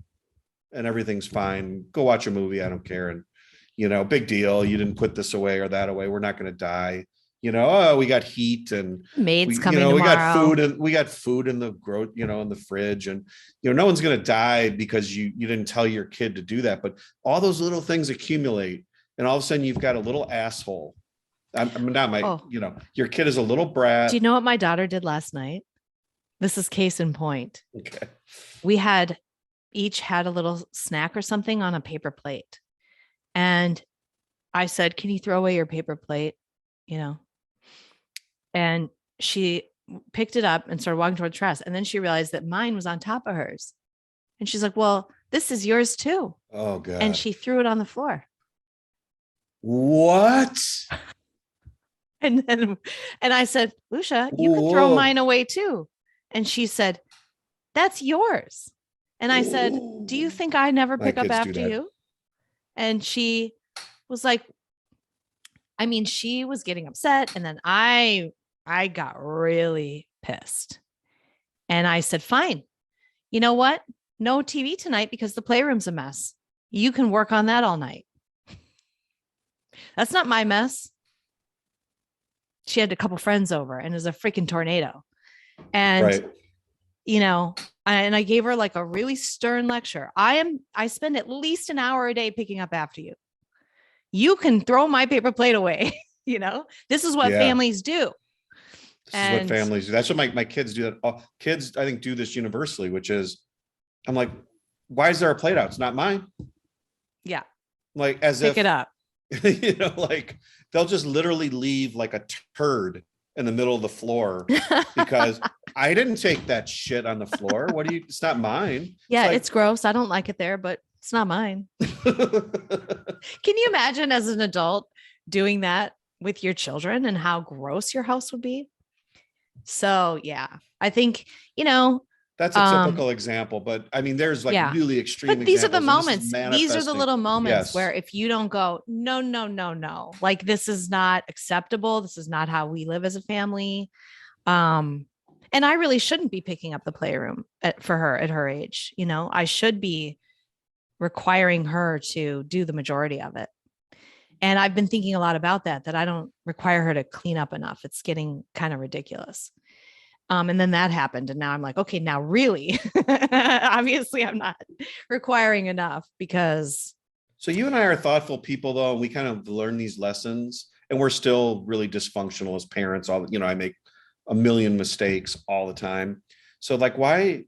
and everything's fine. Go watch a movie. I don't care. And, big deal. You didn't put this away or that away. We're not going to die. Oh, we got heat and Maid's we, coming we tomorrow. got food and we got food in the in the fridge. And, no one's going to die because you didn't tell your kid to do that. But all those little things accumulate. And all of a sudden you've got a little asshole. I'm not my, Oh. Your kid is a little brat. Do you know what my daughter did last night? This is case in point. Okay. We each had a little snack or something on a paper plate. And I said, can you throw away your paper plate? And she picked it up and started walking toward the trash. And then she realized that mine was on top of hers. And she's like, well, this is yours too. Oh, God. And she threw it on the floor. What? And I said, Lucia, you can throw Whoa. mine away too. And she said, that's yours. And I said, do you think I never My pick up kids do after that. you? And she was like, I mean, she was getting upset. And then I got really pissed. And I said, fine. You know what? No TV tonight because the playroom's a mess. You can work on that all night. That's not my mess. She had a couple friends over and it was a freaking tornado. And, Right. and I gave her like a really stern lecture. I spend at least an hour a day picking up after you. You can throw my paper plate away. This is what Yeah. families do. This is what families do. That's what my kids do. Kids, I think, do this universally, which is, I'm like, why is there a plate out? It's not mine. Yeah. Like, as Pick if, it up. like, they'll just literally leave like a turd in the middle of the floor because I didn't take that shit on the floor. It's not mine. Yeah, It's it's gross. I don't like it there, but it's not mine. Can you imagine as an adult doing that with your children and how gross your house would be? So, yeah, I think, that's a typical example, but I mean, there's like really extreme. But these are the examples, and this is moments. These are the manifesting. little moments Yes. where if you don't go, no, like this is not acceptable. This is not how we live as a family. And I really shouldn't be picking up the playroom for her at her age. I should be requiring her to do the majority of it. And I've been thinking a lot about that I don't require her to clean up enough. It's getting kind of ridiculous. And then that happened. And now I'm like, okay, now really, obviously I'm not requiring enough because. So you and I are thoughtful people though. And we kind of learn these lessons and we're still really dysfunctional as parents. I make a million mistakes all the time. So like, why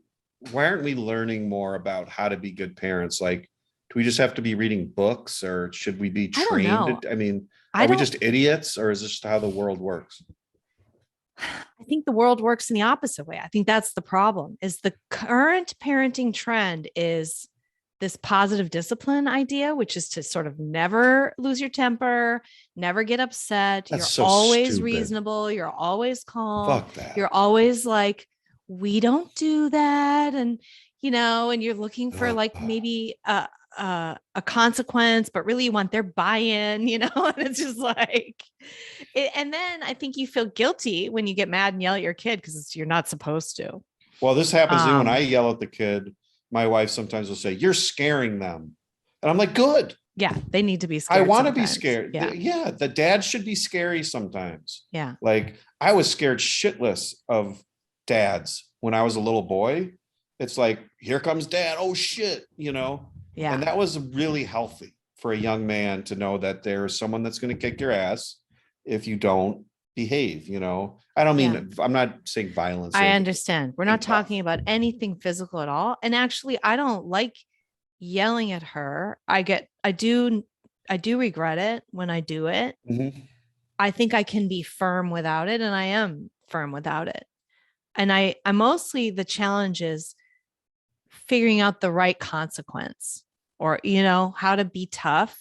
aren't we learning more about how to be good parents? Like, do we just have to be reading books or should we be trained? Are we just idiots or is this just how the world works? I think the world works in the opposite way. I think that's the problem is the current parenting trend is this positive discipline idea, which is to sort of never lose your temper, never get upset. That's you're so always stupid. Reasonable. You're always calm. Fuck that. You're always like, we don't do that. And, and you're looking for like maybe a consequence, but really you want their buy-in, and it's just like, and then I think you feel guilty when you get mad and yell at your kid because you're not supposed to. Well, this happens when I yell at the kid. My wife sometimes will say, "You're scaring them," and I'm like, "Good. Yeah, they need to be I scared. want to be sometimes. scared. Yeah. Yeah, the dad should be scary sometimes. Yeah. Like I was scared shitless of dads when I was a little boy. It's like, here comes dad. Oh shit, you know? Yeah. And that was really healthy for a young man to know that there's someone that's going to kick your ass if you don't behave, you know? I don't mean, I'm not saying violence. I here, but understand. We're being not tough. talking about anything physical at all. And actually, I don't like yelling at her. I do regret it when I do it. Mhm. I think I can be firm without it, and I am firm without it. And I mostly, the challenge is figuring out the right consequence, or how to be tough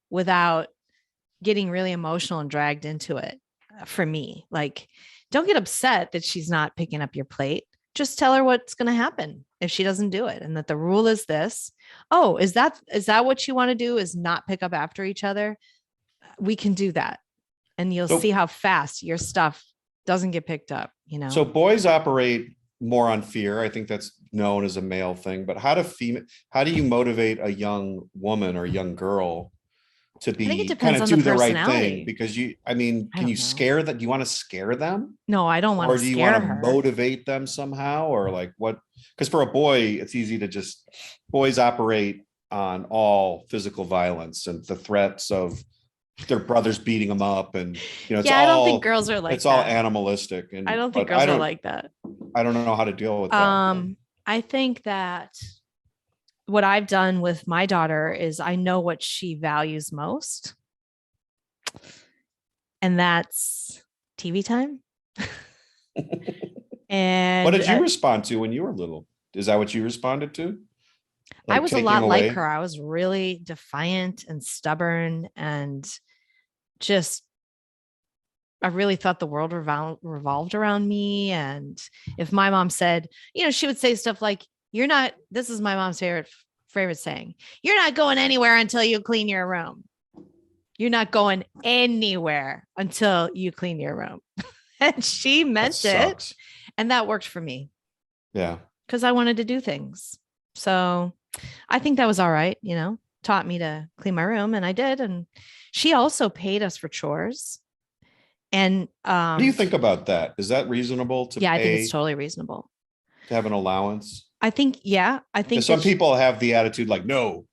without getting really emotional and dragged into it. For me, like, don't get upset that she's not picking up your plate. Just tell her what's going to happen if she doesn't do it, and that the rule is this. Oh, is that what you want to do, is not pick up after each other? We can do that, and you'll see So, how fast your stuff doesn't get picked up. so boys operate more on fear. I think that's known as a male thing, but how do you motivate a young woman or young girl to I think it be kind depends of on do the the right personality. thing? Because I can don't you know. scare that? Do you want to scare them? No, I don't want Or to do you want scare to her. motivate them somehow? Or like what? Because for a boy, it's easy to just, boys operate on all physical violence and the threats of their brothers beating them up. And, it's Yeah, I don't think all, girls are like it's all that. animalistic. I And, don't think but girls are like that. I don't know how to deal with that. I think that what I've done with my daughter is I know what she values most, and that's TV time. And What did you respond to when you were little? Is that what you responded to? I Like was a taking lot like away? her. I was really defiant and stubborn, and just, I really thought the world revolved around me. And if my mom said, she would say stuff like, "You're not," this is my mom's favorite saying, "You're not going anywhere until you clean your room. You're not going anywhere until you clean your room." And she That meant it. sucks. And that worked for me Yeah. because I wanted to do things. So I think that was all right, taught me to clean my room, and I did. And she also paid us for chores. And What do you think about that? Is that reasonable to yeah, I think it's pay totally reasonable. to have an allowance? I think Because some people have the attitude like, no,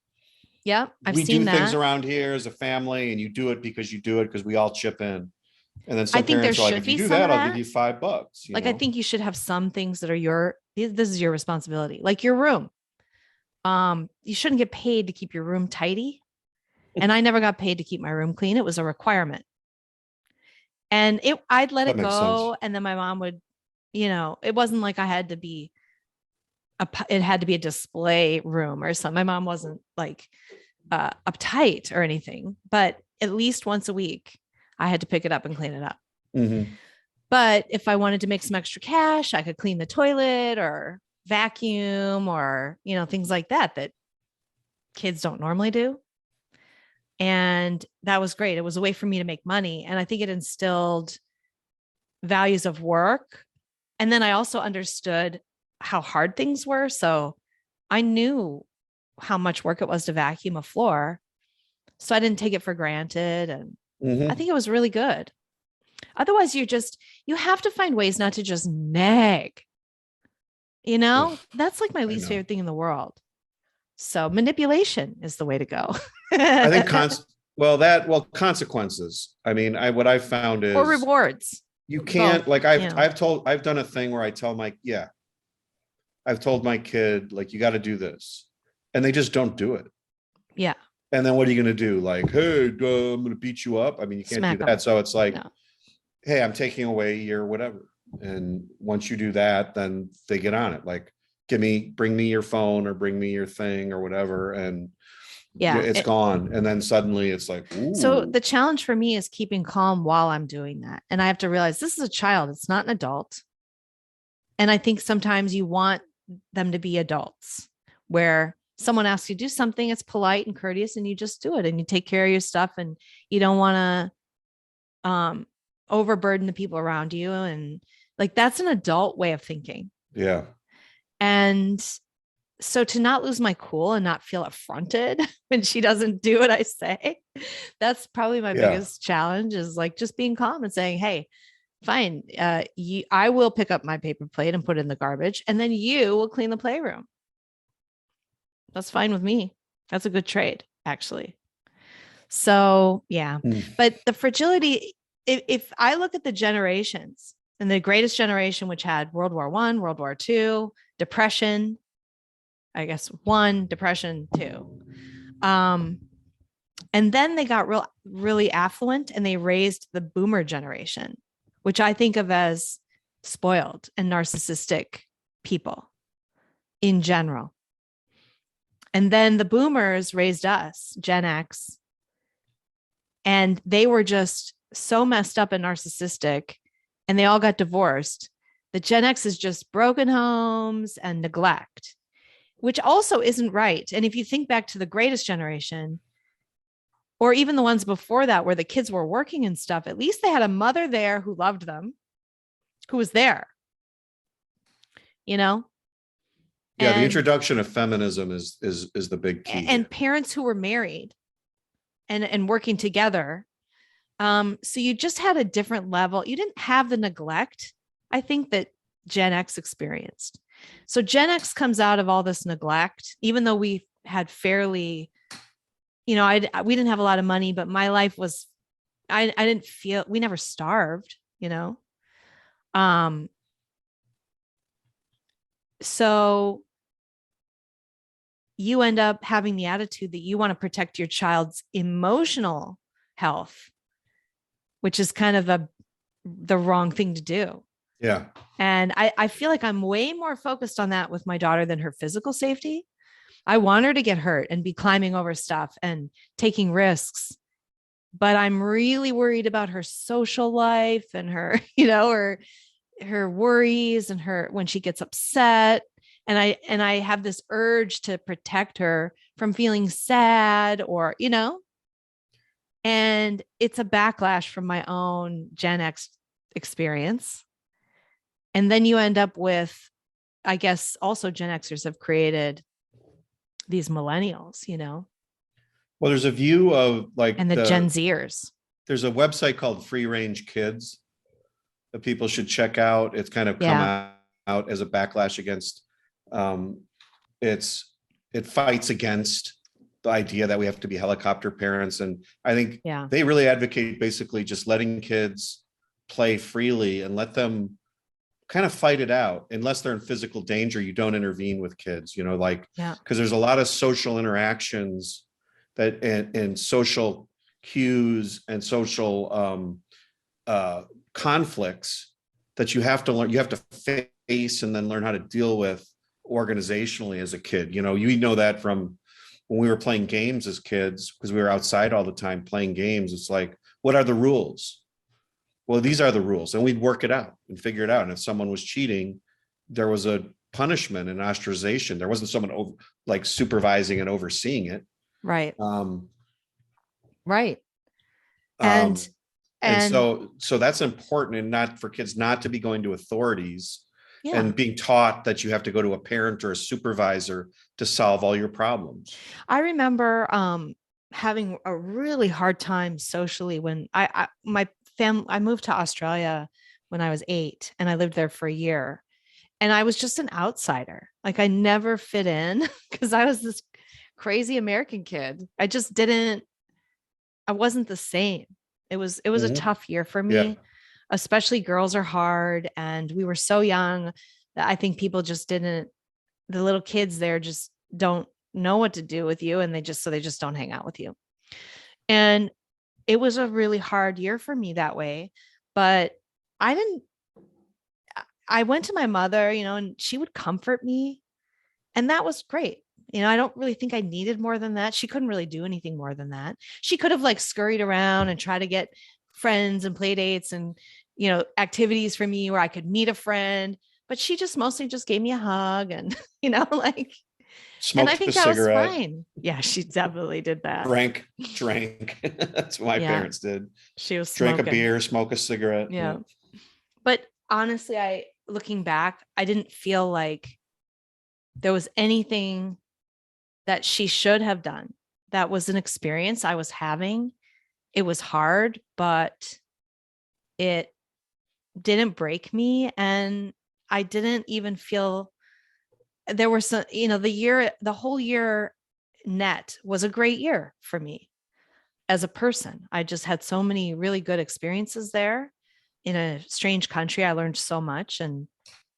yeah, I've we seen do things that. around here as a family and you do it because we all chip in. And then I some think there parents are like, should if you be do some of that, I'll give that. you $5. Like, I think you should have some things that are this is your responsibility, like your room. You shouldn't get paid to keep your room tidy. And I never got paid to keep my room clean. It was a requirement. And I'd let That it makes sense. go. And then my mom would, it wasn't like I had to be it had to be a display room or something. My mom wasn't like uptight or anything, but at least once a week, I had to pick it up and clean it up. Mhm. But if I wanted to make some extra cash, I could clean the toilet or vacuum or, things like that kids don't normally do. And that was great. It was a way for me to make money. And I think it instilled values of work. And then I also understood how hard things were. So I knew how much work it was to vacuum a floor. So I didn't take it for granted. And I Mhm. think it was really good. Otherwise, you have to find ways not to just nag. Ugh, That's like my I least know. favorite thing in the world. So manipulation is the way to go. I think consequences. I mean, what I found Or is rewards. you Both, can't, like I've done a thing where I've told my kid, like, you got to do this. And they just don't do it. Yeah. And then what are you going to do? Like, hey, I'm going to beat you up. I mean, you can't Smack do 'em. that. So it's like, No. hey, I'm taking away your whatever. And once you do that, then they get on it. Like, bring me your phone or bring me your thing or whatever. And Yeah. it's gone. And then suddenly it's like, So ooh, the challenge for me is keeping calm while I'm doing that. And I have to realize this is a child, it's not an adult. And I think sometimes you want them to be adults, where someone asks you to do something, it's polite and courteous, and you just do it and you take care of your stuff, and you don't want to overburden the people around you. And like, that's an adult way of thinking. yeah. And so to not lose my cool and not feel affronted when she doesn't do what I say, that's probably my Yeah. biggest challenge, is like just being calm and saying, hey, fine, I will pick up my paper plate and put it in the garbage, and then you will clean the playroom. That's fine with me. That's a good trade, actually. So yeah, but the fragility, if I look at the generations, and the greatest generation, which had World War I, World War II, depression, I guess one, depression two. And then they got really affluent, and they raised the boomer generation, which I think of as spoiled and narcissistic people in general. And then the boomers raised us, Gen X, and they were just so messed up and narcissistic, and they all got divorced. The Gen X is just broken homes and neglect, which also isn't right. And if you think back to the greatest generation, or even the ones before that, where the kids were working and stuff, at least they had a mother there who loved them, who was there, you know? Yeah, the And, introduction of feminism is the big key. and parents who were married and working together. So you just had a different level. You didn't have the neglect, I think, that Gen X experienced. So Gen X comes out of all this neglect, even though we had fairly, you know, we didn't have a lot of money, but my life was, I didn't feel, we never starved, you know? So you end up having the attitude that you want to protect your child's emotional health, which is kind of the wrong thing to do. Yeah. And I feel like I'm way more focused on that with my daughter than her physical safety. I want her to get hurt and be climbing over stuff and taking risks, but I'm really worried about her social life and her, you know, her worries and her, when she gets upset. And I have this urge to protect her from feeling sad, or, you know, and it's a backlash from my own Gen X experience. And then you end up with, I guess also Gen Xers have created these millennials, you know. Well, there's a view of like, and the Gen Zers. There's a website called Free Range Kids that people should check out. It's kind of come out as a backlash against, it fights against the idea that we have to be helicopter parents. And I think they really advocate basically just letting kids play freely and let them kind of fight it out. Unless they're in physical danger, you don't intervene with kids, you know, like, because there's a lot of social interactions that and social cues and social conflicts that you have to learn, you have to face and then learn how to deal with organizationally as a kid. You know, you know that from when we were playing games as kids, because we were outside all the time playing games. It's like, what are the rules? Well, these are the rules, and we'd work it out and figure it out. And if someone was cheating, there was a punishment and ostracization. There wasn't someone like supervising and overseeing it. Right. Right. And so that's important, and not for kids not to be going to authorities and being taught that you have to go to a parent or a supervisor to solve all your problems. I remember having a really hard time socially when I moved to Australia when I was 8, and I lived there for a year, and I was just an outsider. Like, I never fit in because I was this crazy American kid. I wasn't the same. It was a tough year for me, especially girls are hard. And we were so young that I think people just the little kids there just don't know what to do with you. And they just don't hang out with you. And it was a really hard year for me that way, but I went to my mother, you know, and she would comfort me, and that was great. You know, I don't really think I needed more than that. She couldn't really do anything more than that. She could have like scurried around and try to get friends and play dates and, you know, activities for me where I could meet a friend, but she just mostly just gave me a hug and, you know, like, smoked, and I think that cigarette. Was fine. Yeah, she definitely did that. Drank. That's what my parents did. She was drank smoking. A beer, smoke a cigarette. Yeah. But honestly, looking back, I didn't feel like there was anything that she should have done. That was an experience I was having. It was hard, but it didn't break me. And I didn't even feel there were some, the whole year net was a great year for me as a person. I just had so many really good experiences there in a strange country. I learned so much and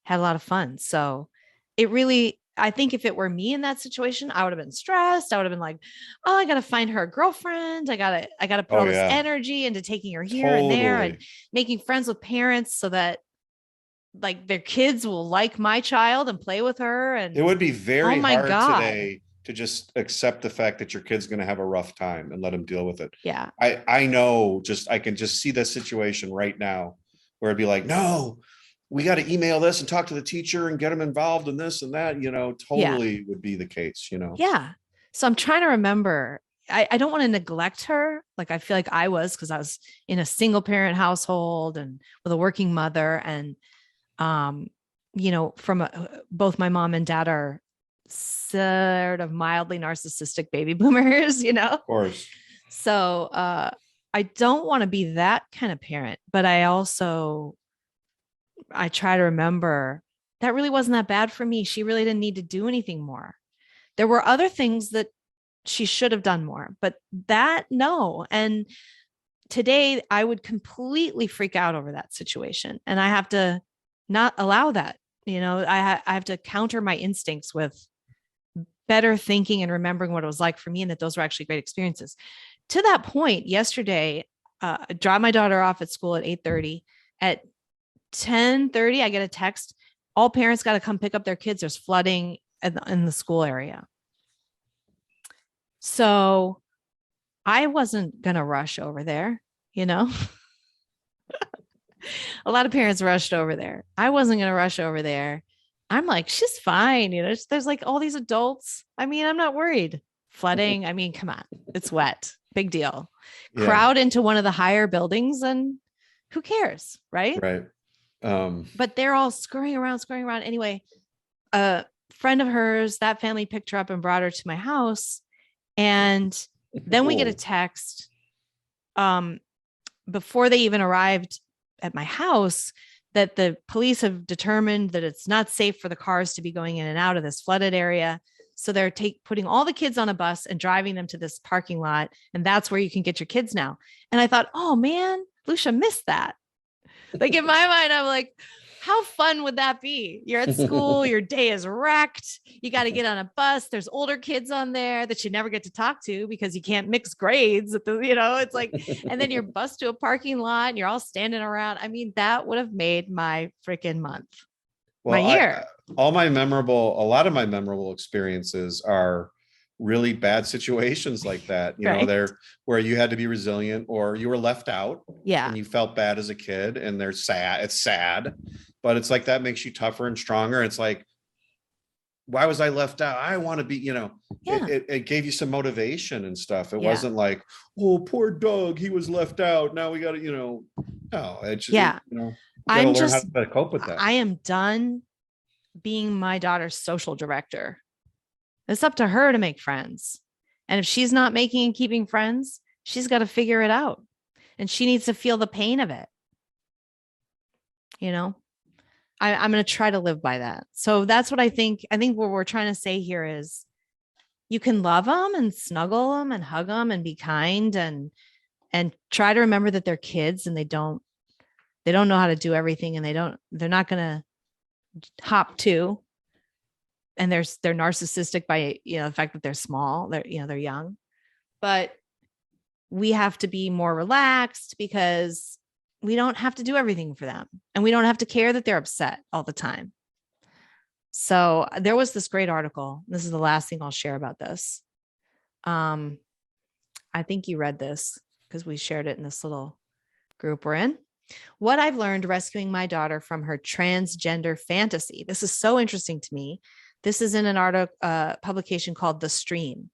had a lot of fun. So it really, I think if it were me in that situation, I would have been stressed. I would have been like, oh, I got to find her a girlfriend. I got to put Oh all this yeah, energy into taking her here and there and totally. making friends with parents so that like their kids will like my child and play with her. It And would be oh very my hard God. today to just accept the fact that your kid's going to have a rough time and let him deal with it. Yeah. I know, just I can just see the situation right now where it'd be like, no, we got to email this and talk to the teacher and get them involved in this and that, Yeah. totally would be the case. Yeah. So I'm trying to remember. I don't want to neglect her. Like I feel like I was because I was in a single parent household and with a working mother. And both my mom and dad are sort of mildly narcissistic baby boomers. Of course. So I don't want to be that kind of parent, but I try to remember that really wasn't that bad for me. She really didn't need to do anything more. There were other things that she should have done more, but that no. And today I would completely freak out over that situation. And I have to not allow that. I have to counter my instincts with better thinking and remembering what it was like for me and that those were actually great experiences. To that point, yesterday, I dropped my daughter off at school at 8:30. At 10:30, I get a text. All parents got to come pick up their kids. There's flooding in the school area. So I wasn't going to rush over there. A lot of parents rushed over there. I wasn't going to rush over there. I'm like, she's fine. There's like all these adults. I mean, I'm not worried. Flooding. I mean, come on. It's wet. Big deal. Yeah. Crowd into one of the higher buildings and who cares? Right. Right. But they're all scurrying around. Anyway, a friend of hers, that family picked her up and brought her to my house. And then we get a text before they even arrived at my house that the police have determined that it's not safe for the cars to be going in and out of this flooded area. So they're putting all the kids on a bus and driving them to this parking lot. And that's where you can get your kids now. And I thought, oh man, Lucia missed that. Like in my mind, I'm like, how fun would that be? You're at school, your day is wrecked. You got to get on a bus. There's older kids on there that you never get to talk to because you can't mix grades. It's like, and then you're bused to a parking lot and you're all standing around. I mean, that would have made my freaking month, Well, my year. a lot of my memorable experiences are really bad situations like that. Right. They're where you had to be resilient or you were left out. Yeah. And you felt bad as a kid and they're sad. It's sad, but it's like that makes you tougher and stronger. It's like, why was I left out? I want to be, Yeah. it gave you some motivation and stuff. It Yeah. wasn't like, oh, poor Doug, he was left out. Now we got to, no, it's just, Yeah. you I'm gotta learn just, how to cope with that. I am done being my daughter's social director. It's up to her to make friends. And if she's not making and keeping friends, she's got to figure it out. And she needs to feel the pain of it. I'm going to try to live by that. So that's what I think. I think what we're trying to say here is you can love them and snuggle them and hug them and be kind and try to remember that they're kids and they don't know how to do everything and they're not going to hop to. And they're narcissistic by, the fact that they're small, they're young, but we have to be more relaxed because we don't have to do everything for them and we don't have to care that they're upset all the time. So there was this great article. This is the last thing I'll share about this. I think you read this because we shared it in this little group we're in. What I've learned rescuing my daughter from her transgender fantasy. This is so interesting to me. This is in an article, publication called The Stream.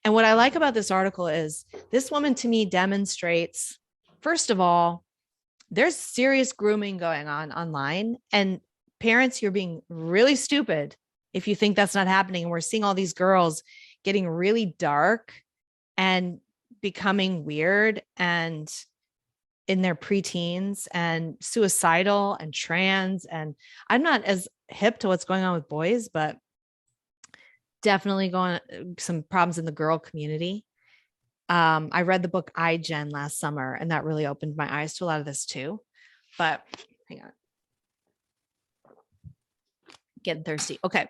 And what I like about this article is this woman to me demonstrates, first of all, there's serious grooming going on online and parents, you're being really stupid if you think that's not happening. And we're seeing all these girls getting really dark and becoming weird and in their preteens and suicidal and trans. And I'm not as hip to what's going on with boys, but definitely going some problems in the girl community. I read the book iGen last summer, and that really opened my eyes to a lot of this too. But hang on. Getting thirsty. Okay.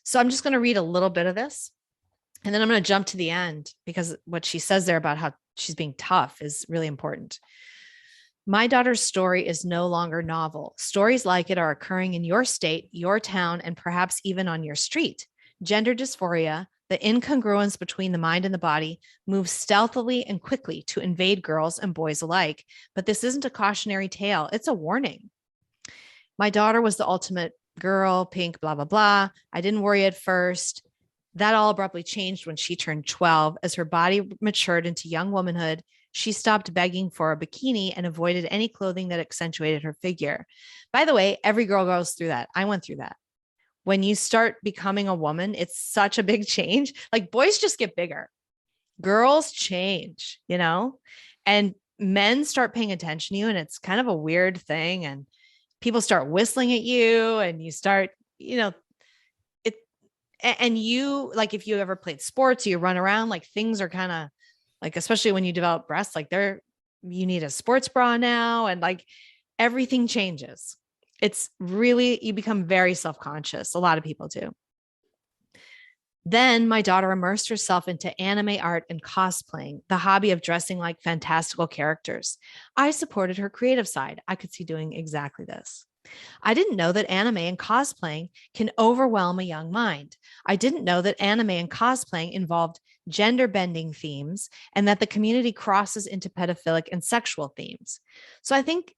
So I'm just going to read a little bit of this, and then I'm going to jump to the end, because what she says there about how she's being tough is really important. My daughter's story is no longer novel. Stories like it are occurring in your state, your town, and perhaps even on your street. Gender dysphoria, the incongruence between the mind and the body, moves stealthily and quickly to invade girls and boys alike. But this isn't a cautionary tale. It's a warning. My daughter was the ultimate girl, pink, blah, blah, blah. I didn't worry at first. That all abruptly changed when she turned 12. As her body matured into young womanhood, she stopped begging for a bikini and avoided any clothing that accentuated her figure. By the way, every girl goes through that. I went through that. When you start becoming a woman, it's such a big change. Like, boys just get bigger. Girls change, you know, and men start paying attention to you, and it's kind of a weird thing. And people start whistling at you, and you start, you know, it. And you, like, if you ever played sports, you run around, like, things are kind of like, especially when you develop breasts, like you need a sports bra now, and like everything changes. It's really, you become very self-conscious. A lot of people do. Then my daughter immersed herself into anime art and cosplaying, the hobby of dressing like fantastical characters. I supported her creative side. I could see doing exactly this. I didn't know that anime and cosplaying can overwhelm a young mind. I didn't know that anime and cosplaying involved gender bending themes, and that the community crosses into pedophilic and sexual themes. So I think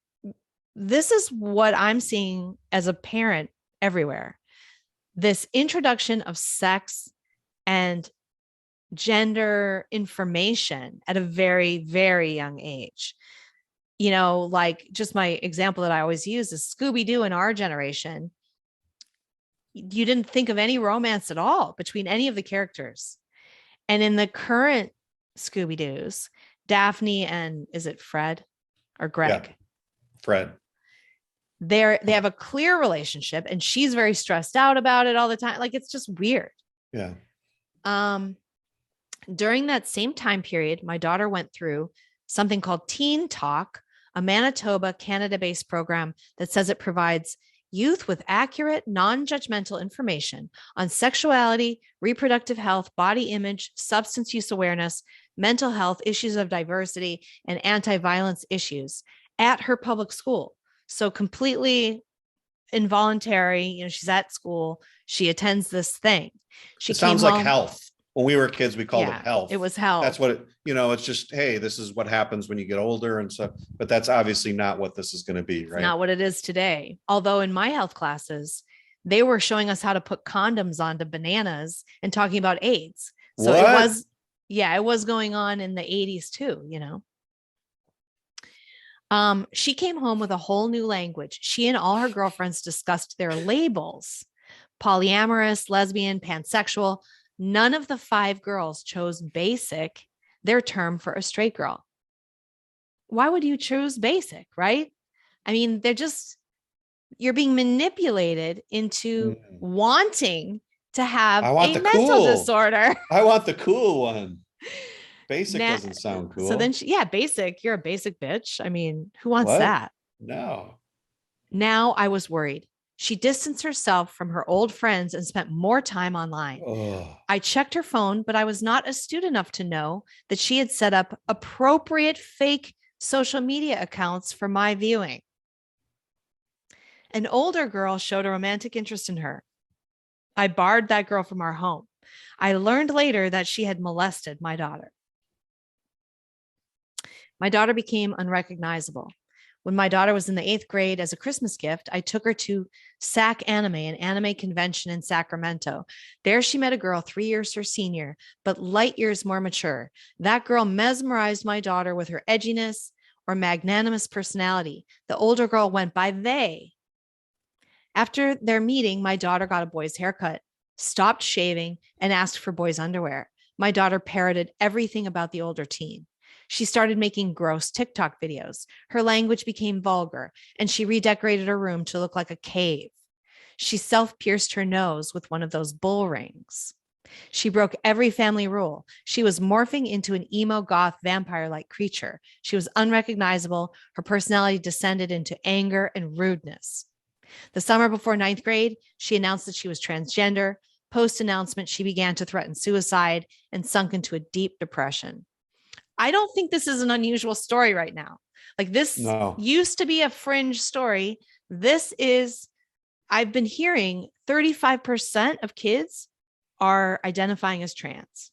this is what I'm seeing as a parent everywhere. This introduction of sex and gender information at a very, very young age. You know, like, just my example that I always use is Scooby-Doo. In our generation, you didn't think of any romance at all between any of the characters. And in the current Scooby-Doos, Daphne and, is it Fred or Greg? Yeah, Fred. They have a clear relationship, and she's very stressed out about it all the time. Like, it's just weird. Yeah. During that same time period, my daughter went through something called Teen Talk, a Manitoba, Canada-based program that says it provides youth with accurate, non-judgmental information on sexuality, reproductive health, body image, substance use awareness, mental health, issues of diversity, and anti-violence issues at her public school. So completely involuntary, you know, she's at school, she attends this thing. It sounds like health. When we were kids, we called it health. It was health. That's what it, you know, it's just, hey, this is what happens when you get older and stuff. But that's obviously not what this is going to be, right? Not what it is today. Although in my health classes, they were showing us how to put condoms onto bananas and talking about AIDS. So what? it was going on in the 80s too, you know. She came home with a whole new language. She and all her girlfriends discussed their labels: polyamorous, lesbian, pansexual. None of the 5 girls chose basic, their term for a straight girl. Why would you choose basic, right? I mean, you're being manipulated into wanting to have a mental disorder. I want the cool one. Basic doesn't sound cool. So then basic, you're a basic bitch. I mean, who wants that? No. Now I was worried. She distanced herself from her old friends and spent more time online. Ugh. I checked her phone, but I was not astute enough to know that she had set up appropriate fake social media accounts for my viewing. An older girl showed a romantic interest in her. I barred that girl from our home. I learned later that she had molested my daughter. My daughter became unrecognizable. When my daughter was in the 8th grade, as a Christmas gift, I took her to SAC Anime, an anime convention in Sacramento. There she met a girl 3 years her senior, but light years more mature. That girl mesmerized my daughter with her edginess or magnanimous personality. The older girl went by they. After their meeting, my daughter got a boy's haircut, stopped shaving, and asked for boys' underwear. My daughter parroted everything about the older teen. She started making gross TikTok videos. Her language became vulgar, and she redecorated her room to look like a cave. She self-pierced her nose with one of those bull rings. She broke every family rule. She was morphing into an emo goth vampire-like creature. She was unrecognizable. Her personality descended into anger and rudeness. The summer before ninth grade, she announced that she was transgender. Post-announcement, she began to threaten suicide and sunk into a deep depression. I don't think this is an unusual story right now. Like this used to be a fringe story. This is, I've been hearing 35% of kids are identifying as trans.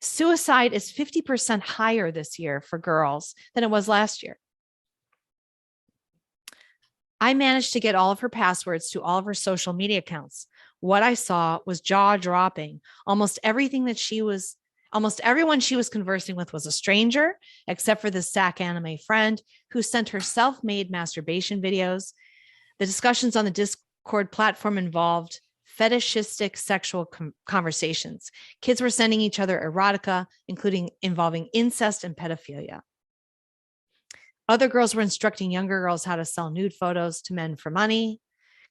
Suicide is 50% higher this year for girls than it was last year. I managed to get all of her passwords to all of her social media accounts. What I saw was jaw-dropping. Almost everyone she was conversing with was a stranger, except for the sack anime friend who sent her self-made masturbation videos. The discussions on the Discord platform involved fetishistic sexual conversations. Kids were sending each other erotica, involving incest and pedophilia. Other girls were instructing younger girls how to sell nude photos to men for money.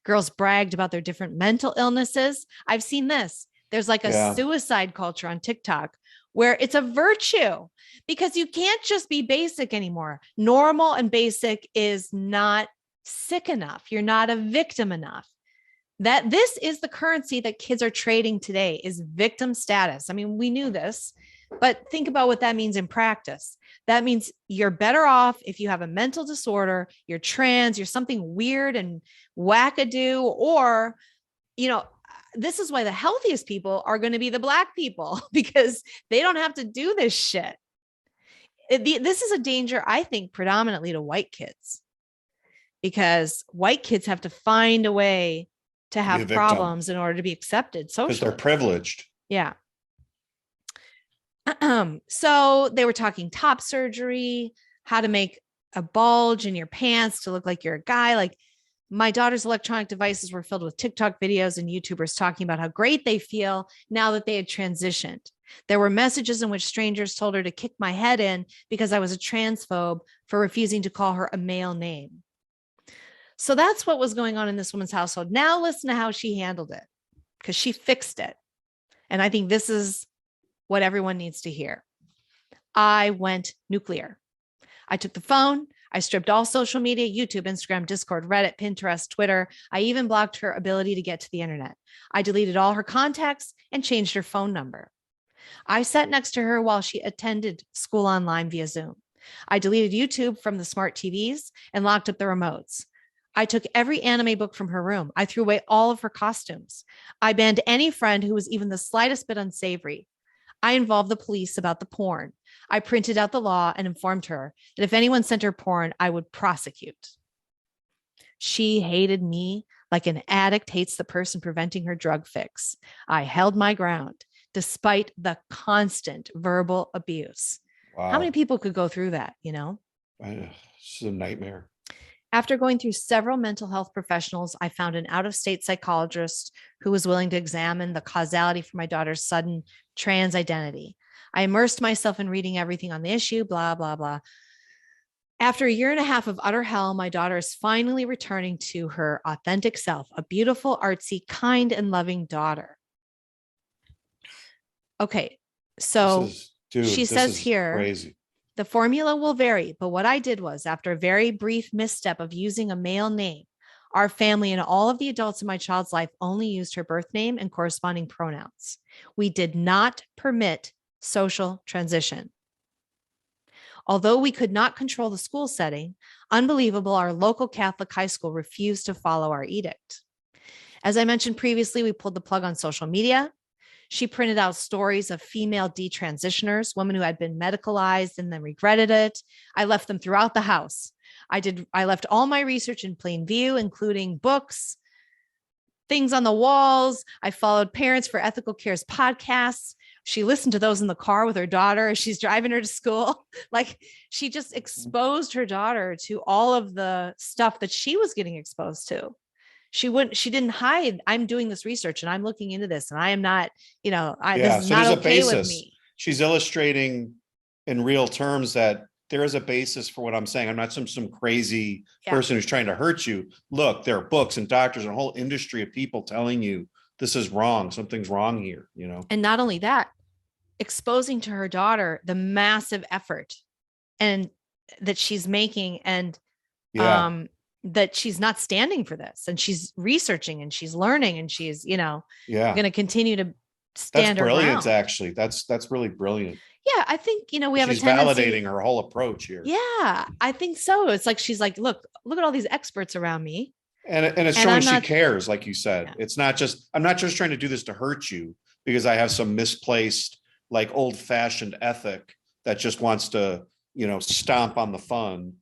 Girls bragged about their different mental illnesses. I've seen this. There's like a suicide culture on TikTok where it's a virtue because you can't just be basic anymore. Normal and basic is not sick enough. You're not a victim enough. That this is the currency that kids are trading today is victim status. I mean, we knew this, but think about what that means in practice. That means you're better off if you have a mental disorder, you're trans, you're something weird and wackadoo, or, this is why the healthiest people are going to be the Black people because they don't have to do this shit. This is a danger, I think, predominantly to white kids because white kids have to find a way to have problems in order to be accepted socially. Because they're privileged. Yeah. So they were talking top surgery, how to make a bulge in your pants to look like you're a guy. Like my daughter's electronic devices were filled with TikTok videos and YouTubers talking about how great they feel now that they had transitioned. There were messages in which strangers told her to kick my head in because I was a transphobe for refusing to call her a male name. So that's what was going on in this woman's household. Now listen to how she handled it because she fixed it. And I think this is what everyone needs to hear. I went nuclear. I took the phone. I stripped all social media, YouTube, Instagram, Discord, Reddit, Pinterest, Twitter. I even blocked her ability to get to the internet. I deleted all her contacts and changed her phone number. I sat next to her while she attended school online via Zoom. I deleted YouTube from the smart TVs and locked up the remotes. I took every anime book from her room. I threw away all of her costumes. I banned any friend who was even the slightest bit unsavory. I involved the police about the porn. I printed out the law and informed her that if anyone sent her porn, I would prosecute. She hated me like an addict hates the person preventing her drug fix. I held my ground despite the constant verbal abuse. Wow. How many people could go through that, It's a nightmare. After going through several mental health professionals, I found an out-of-state psychologist who was willing to examine the causality for my daughter's sudden trans identity. I immersed myself in reading everything on the issue, blah, blah, blah. After a year and a half of utter hell, my daughter is finally returning to her authentic self, a beautiful, artsy, kind, and loving daughter. Okay, so she says here, crazy. The formula will vary, but what I did was, after a very brief misstep of using a male name, our family and all of the adults in my child's life only used her birth name and corresponding pronouns. We did not permit social transition. Although we could not control the school setting, unbelievable, our local Catholic high school refused to follow our edict. As I mentioned previously, we pulled the plug on social media. She printed out stories of female detransitioners, women who had been medicalized and then regretted it. I left them throughout the house. I left all my research in plain view, including books, things on the walls. I followed Parents for Ethical Care's podcasts. She listened to those in the car with her daughter as she's driving her to school. Like she just exposed her daughter to all of the stuff that she was getting exposed to. she didn't hide. I'm doing this research and I'm looking into this and I am not, this Yeah. is So not there's a okay with basis. me. She's illustrating in real terms that there is a basis for what I'm saying. I'm not some crazy person who's trying to hurt you. Look, there are books and doctors and a whole industry of people telling you this is wrong. Something's wrong here, And not only that, exposing to her daughter the massive effort and that she's making, and Yeah. that she's not standing for this, and she's researching and she's learning and she's, Yeah. going to continue to That's stand her brilliant, ground. actually. That's really brilliant. Yeah, I think, we have She's a tendency. validating her whole approach here. Yeah, I think so. It's like she's like, look at all these experts around me. And it's And showing I'm she not- cares, like you said. Yeah. It's not just, I'm not just trying to do this to hurt you because I have some misplaced, like old-fashioned ethic that just wants to, stomp on the fun,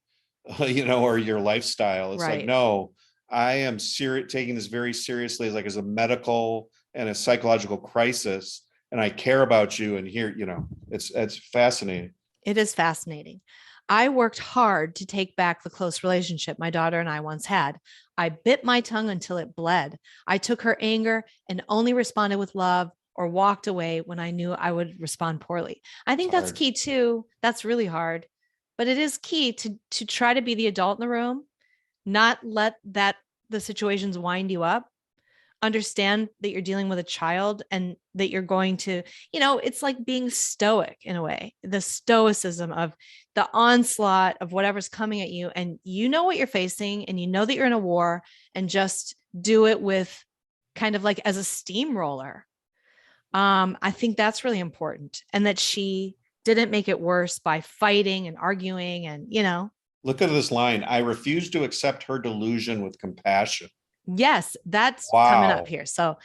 or your lifestyle. It's like, Right. no, I am taking this very seriously as a medical and a psychological crisis. And I care about you. And here, it's fascinating. It is fascinating. I worked hard to take back the close relationship my daughter and I once had. I bit my tongue until it bled. I took her anger and only responded with love or walked away when I knew I would respond poorly. I think that's hard. key too. That's really hard, but it is key to try to be the adult in the room, not let the situations wind you up. Understand that you're dealing with a child and that you're going to, it's like being stoic in a way, the stoicism of the onslaught of whatever's coming at you. And you know what you're facing and you know that you're in a war, and just do it with kind of like as a steamroller. I think that's really important. And that she didn't make it worse by fighting and arguing and, Look at this line. I refuse to accept her delusion with compassion. Yes, that's coming up here. So,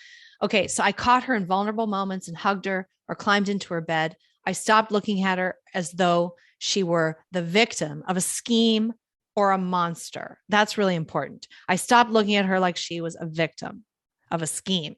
okay. So I caught her in vulnerable moments and hugged her or climbed into her bed. I stopped looking at her as though she were the victim of a scheme or a monster. That's really important. I stopped looking at her like she was a victim of a scheme.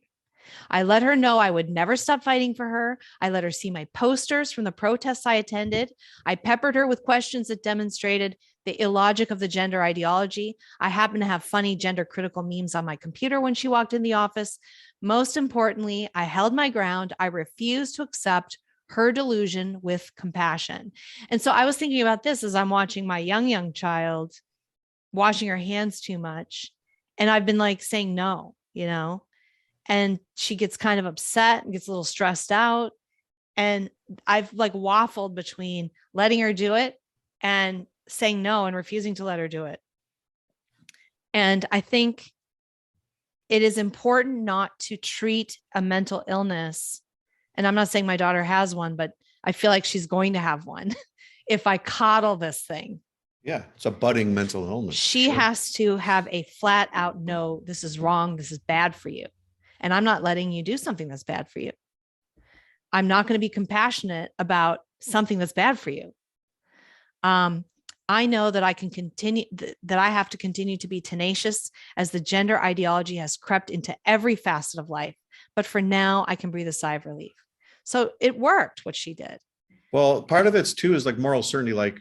I let her know I would never stop fighting for her. I let her see my posters from the protests I attended. I peppered her with questions that demonstrated the illogic of the gender ideology. I happen to have funny gender critical memes on my computer when she walked in the office. Most importantly, I held my ground. I refused to accept her delusion with compassion. And so I was thinking about this as I'm watching my young child washing her hands too much. And I've been like saying no, and she gets kind of upset and gets a little stressed out. And I've like waffled between letting her do it and saying no and refusing to let her do it. And I think it is important not to treat a mental illness. And I'm not saying my daughter has one, but I feel like she's going to have one if I coddle this thing. Yeah, it's a budding mental illness. She has to have a flat out no, this is wrong. This is bad for you. And I'm not letting you do something that's bad for you. I'm not going to be compassionate about something that's bad for you. I know that I can continue, that I have to continue to be tenacious as the gender ideology has crept into every facet of life. But for now, I can breathe a sigh of relief. So it worked what she did. Well, part of it's too is like moral certainty. Like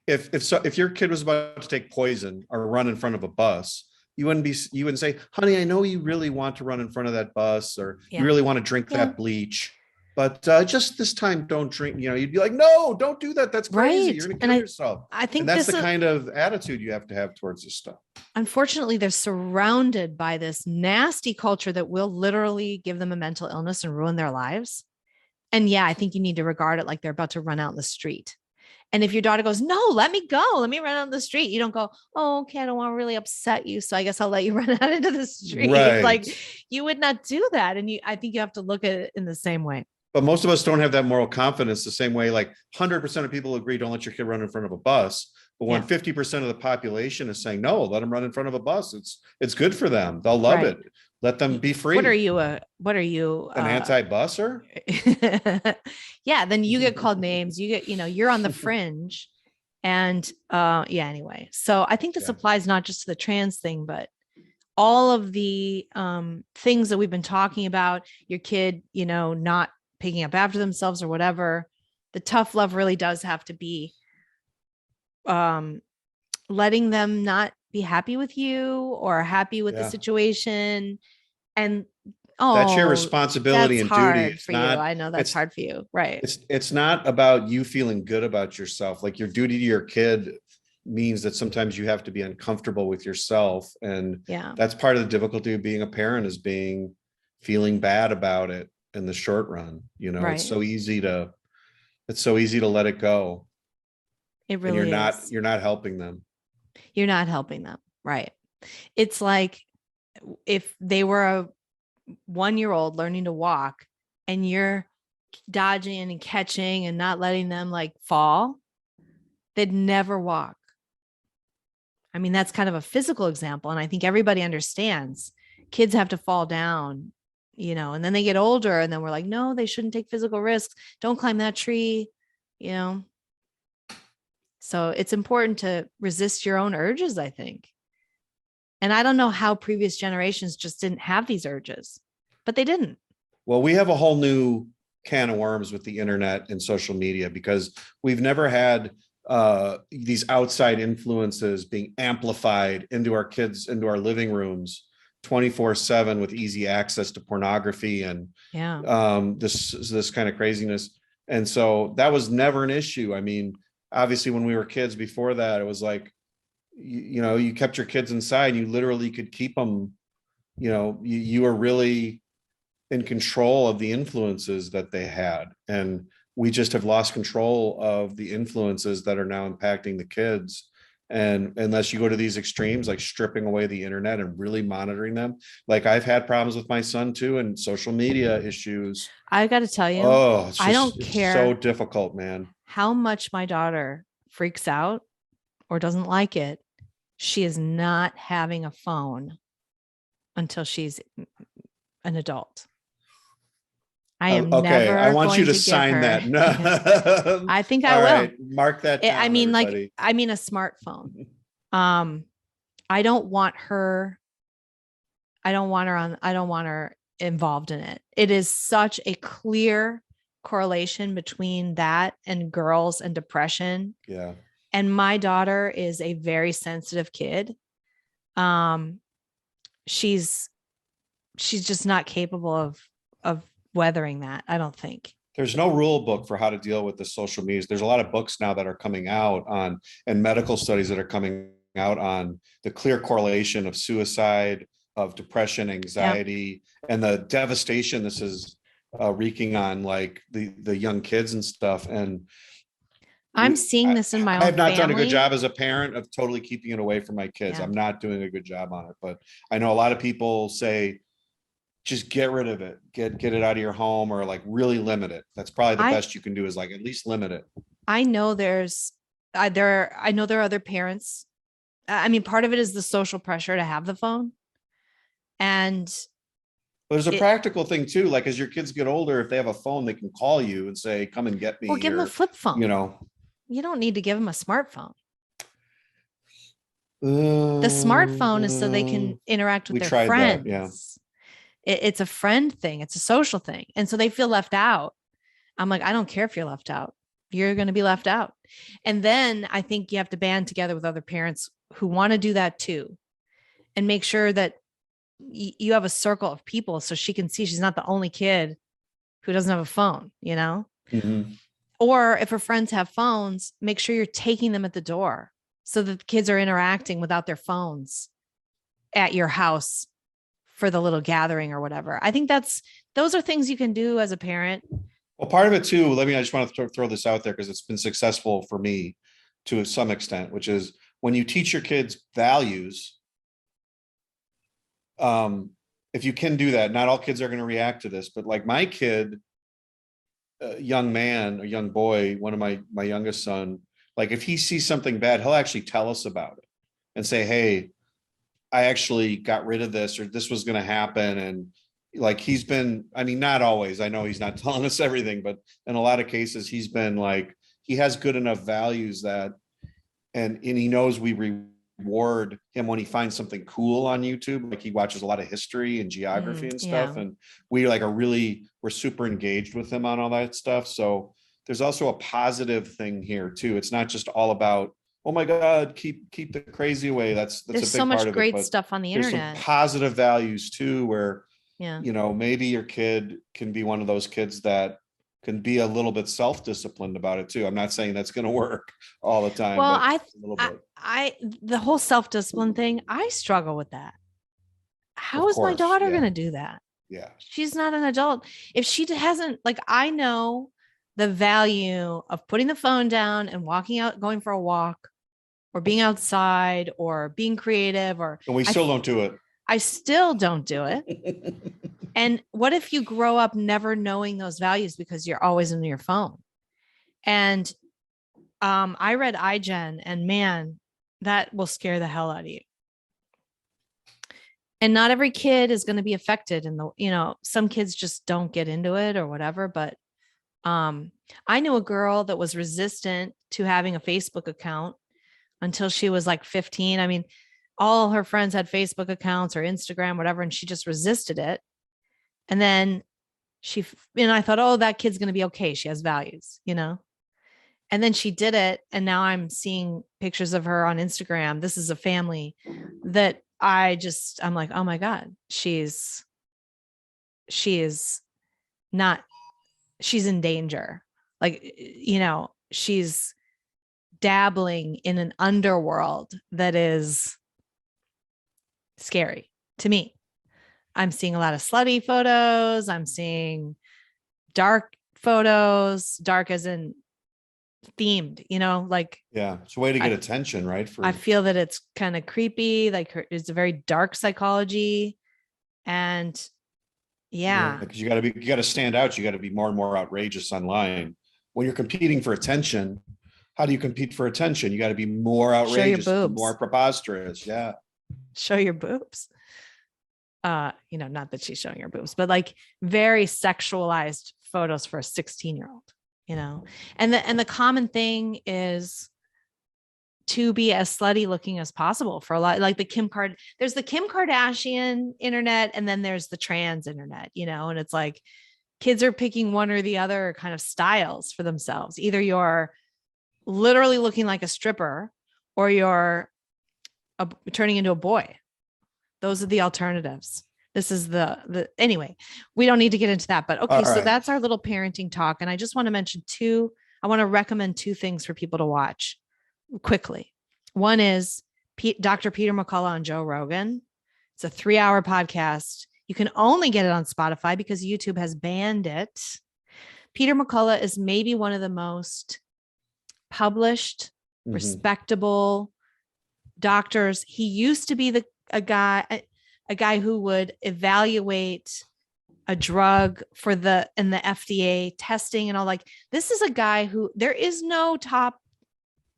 if your kid was about to take poison or run in front of a bus, you wouldn't say, honey, I know you really want to run in front of that bus, or you really want to drink that bleach, but just this time don't drink. You'd be like, no, don't do that. That's crazy. Right. You're going to kill yourself. I think that's the kind of attitude you have to have towards this stuff. Unfortunately, they're surrounded by this nasty culture that will literally give them a mental illness and ruin their lives. And yeah, I think you need to regard it like they're about to run out in the street. And if your daughter goes, no, let me go, let me run out in the street, you don't go, oh, okay, I don't want to really upset you, so I guess I'll let you run out into the street. Right. Like you would not do that. And I think you have to look at it in the same way. But most of us don't have that moral confidence the same way. Like 100% of people agree, don't let your kid run in front of a bus. But when 50% of the population is saying, no, let them run in front of a bus, it's good for them. They'll love it. Let them be free. What are you? An anti-busser? Yeah. Then you get called names. You get, you're on the fringe. And anyway. So I think this applies not just to the trans thing, but all of the things that we've been talking about, your kid, not picking up after themselves or whatever. The tough love really does have to be letting them not be happy with you or happy with the Yeah. situation. And That's your oh, responsibility that's and duty. hard It's for you. not, I know that's it's, hard for you. Right. it's not about you feeling good about yourself. Like your duty to your kid means that sometimes you have to be uncomfortable with yourself. And Yeah. that's part of the difficulty of being a parent, is feeling bad about it in the short run. You know, Right. it's so easy to let it go. It And really is. you're not helping them. You're not helping them. Right. It's like if they were a 1-year-old learning to walk and you're dodging and catching and not letting them like fall, they'd never walk. I mean, that's kind of a physical example. And I think everybody understands kids have to fall down, and then they get older and then we're like, no, they shouldn't take physical risks. Don't climb that tree, you know? So it's important to resist your own urges, I think. And I don't know how previous generations just didn't have these urges, but they didn't. Well, we have a whole new can of worms with the internet and social media, because we've never had these outside influences being amplified into our kids, into our living rooms 24/7 with easy access to pornography and this kind of craziness. And so that was never an issue. I mean, obviously when we were kids before that, it was like, you kept your kids inside, you literally could keep them, you were really in control of the influences that they had. And we just have lost control of the influences that are now impacting the kids. And unless you go to these extremes, like stripping away the internet and really monitoring them, like I've had problems with my son too, and social media issues. I got to tell you, I don't care. So difficult, man. How much my daughter freaks out or doesn't like it. She is not having a phone until she's an adult. I am okay. never. I want you to give sign her- that. No. I think I All will. right, mark that down, I mean, everybody. a smartphone. I don't want her. I don't want her involved in it. It is such a clear correlation between that and girls and depression. Yeah. And my daughter is a very sensitive kid. She's just not capable of weathering that, I don't think. There's no rule book for how to deal with the social medias. There's a lot of books now that are coming out on, and medical studies that are coming out on the clear correlation of suicide, of depression, anxiety, and the devastation this is wreaking on like the young kids and stuff. And I'm seeing this in my own I have not done a family. good job as a parent of totally keeping it away from my kids. Yeah. I'm not doing a good job on it, but I know a lot of people say, just get rid of it, get it out of your home, or like really limit it. That's probably the best you can do, is like at least limit it. I know I know there are other parents. I mean, part of it is the social pressure to have the phone. And but there's a practical thing too. Like as your kids get older, if they have a phone, they can call you and say, come and get me. Well, give them a flip phone. You don't need to give them a smartphone. The smartphone is so they can interact with their friends. That, yeah. It's a friend thing. It's a social thing. And so they feel left out. I'm like, I don't care if you're left out. You're going to be left out. And then I think you have to band together with other parents who want to do that too, and make sure that you have a circle of people so she can see she's not the only kid who doesn't have a phone, Mm-hmm. Or if her friends have phones, make sure you're taking them at the door so that the kids are interacting without their phones at your house for the little gathering or whatever. I think those are things you can do as a parent. Well, part of it too, I just want to throw this out there because it's been successful for me to some extent, which is when you teach your kids values, if you can do that, not all kids are going to react to this, but like my kid, young man or young boy, one of my youngest son, like if he sees something bad, he'll actually tell us about it and say, hey, I actually got rid of this, or this was going to happen. And like, he's been, not always, I know he's not telling us everything, but in a lot of cases, he's been like, he has good enough values that, and he knows we reward him when he finds something cool on YouTube. Like he watches a lot of history and geography and stuff. And we we're super engaged with him on all that stuff. So there's also a positive thing here too. It's not just all about oh my God, keep the crazy away. That's There's a so big much part of it. great But stuff on the there's some internet. positive values too, where, Yeah. maybe your kid can be one of those kids that can be a little bit self-disciplined about it too. I'm not saying that's going to work all the time, Well, but a little bit. the whole self-discipline thing, I struggle with that. How Of is my course, daughter yeah. going to do that? Yeah. She's not an adult. If she hasn't, like, I know the value of putting the phone down and walking out, going for a walk, or being outside, or being creative, or And we still don't do it. I still don't do it. And what if you grow up never knowing those values because you're always in your phone? And I read iGen, and man, that will scare the hell out of you. And not every kid is going to be affected. And some kids just don't get into it or whatever. But I knew a girl that was resistant to having a Facebook account until she was like 15. I mean, all her friends had Facebook accounts or Instagram, whatever, and she just resisted it. And then I thought, oh, that kid's going to be okay. She has values, And then she did it. And now I'm seeing pictures of her on Instagram. This is a family that I'm like, oh my God, she is not, she's in danger. Like, she's dabbling in an underworld that is scary to me. I'm seeing a lot of slutty photos. I'm seeing dark photos, dark as in themed, like. Yeah. It's a way to get attention, right? I feel that it's kind of creepy. Like, it's a very dark psychology. And yeah. Because you got to stand out. You got to be more and more outrageous online. When you're competing for attention, how do you compete for attention? You got to be more outrageous, more preposterous. Yeah. Show your boobs. Not that she's showing her boobs, but like very sexualized photos for a 16-year-old, and the common thing is to be as slutty looking as possible for a lot, like there's the Kim Kardashian internet, and then there's the trans internet, and it's like kids are picking one or the other kind of styles for themselves. Either you're literally looking like a stripper, or you're turning into a boy. Those are the alternatives. This is anyway, we don't need to get into that, but okay. So that's our little parenting talk. And I just want to mention I want to recommend two things for people to watch quickly. One is Dr. Peter McCullough on Joe Rogan. It's a 3-hour podcast. You can only get it on Spotify because YouTube has banned it. Peter McCullough is maybe one of the most published, respectable doctors. He used to be a guy who would evaluate a drug for the FDA testing and all. Like, this is a guy who there is no top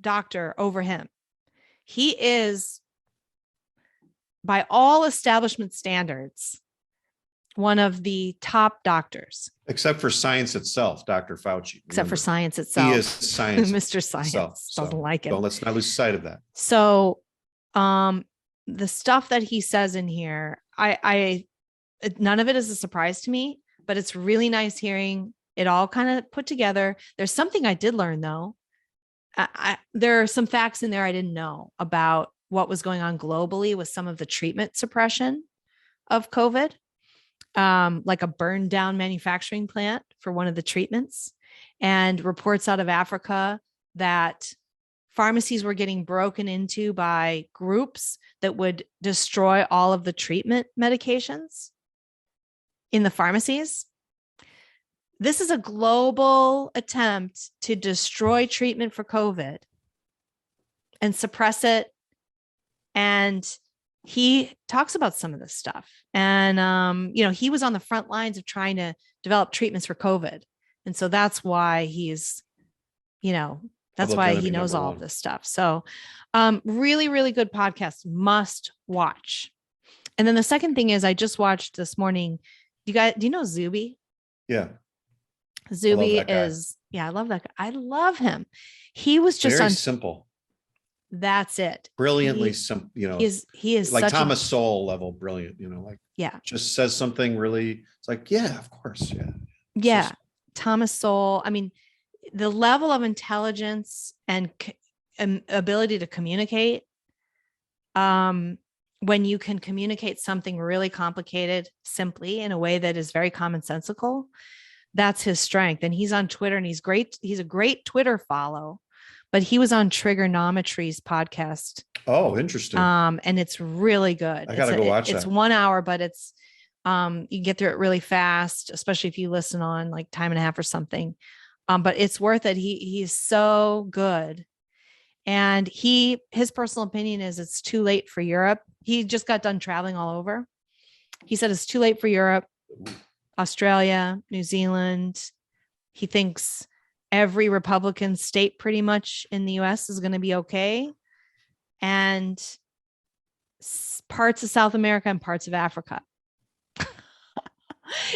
doctor over him. He is, by all establishment standards, one of the top doctors. Except for science itself, Dr. Fauci. Except for science itself. He is science. Mr. Science doesn't like it. Let's not lose sight of that. So, the stuff that he says in here, none of it is a surprise to me, but it's really nice hearing it all kind of put together. There's something I did learn though. There are some facts in there I didn't know about what was going on globally with some of the treatment suppression of COVID, like a burned down manufacturing plant for one of the treatments, and reports out of Africa that pharmacies were getting broken into by groups that would destroy all of the treatment medications in the pharmacies. This is a global attempt to destroy treatment for COVID and suppress it. And he talks about some of this stuff. And, he was on the front lines of trying to develop treatments for COVID. And so that's why he's, that's why he knows all of this stuff. So really, really good podcast, must watch. And then the second thing is I just watched this morning. Do you know Zuby? Yeah. Zuby is, I love that guy. I love him. He was just very simple. That's it. Brilliantly simple, he is like such Thomas Sowell level brilliant, just says something really, it's like, yeah, of course. Yeah. Yeah. Thomas Sowell. I mean, the level of intelligence and ability to communicate, when you can communicate something really complicated simply in a way that is very commonsensical, that's his strength. And he's on Twitter, and he's great. He's a great Twitter follow, but he was on Triggernometry's podcast. Oh, interesting. And it's really good. I gotta go watch that. It's 1 hour, but it's you can get through it really fast, especially if you listen on like time and a half or something. But it's worth it. He's so good. And his personal opinion is it's too late for Europe. He just got done traveling all over. He said it's too late for Europe, Australia, New Zealand. He thinks every Republican state pretty much in the US is going to be okay. And parts of South America and parts of Africa.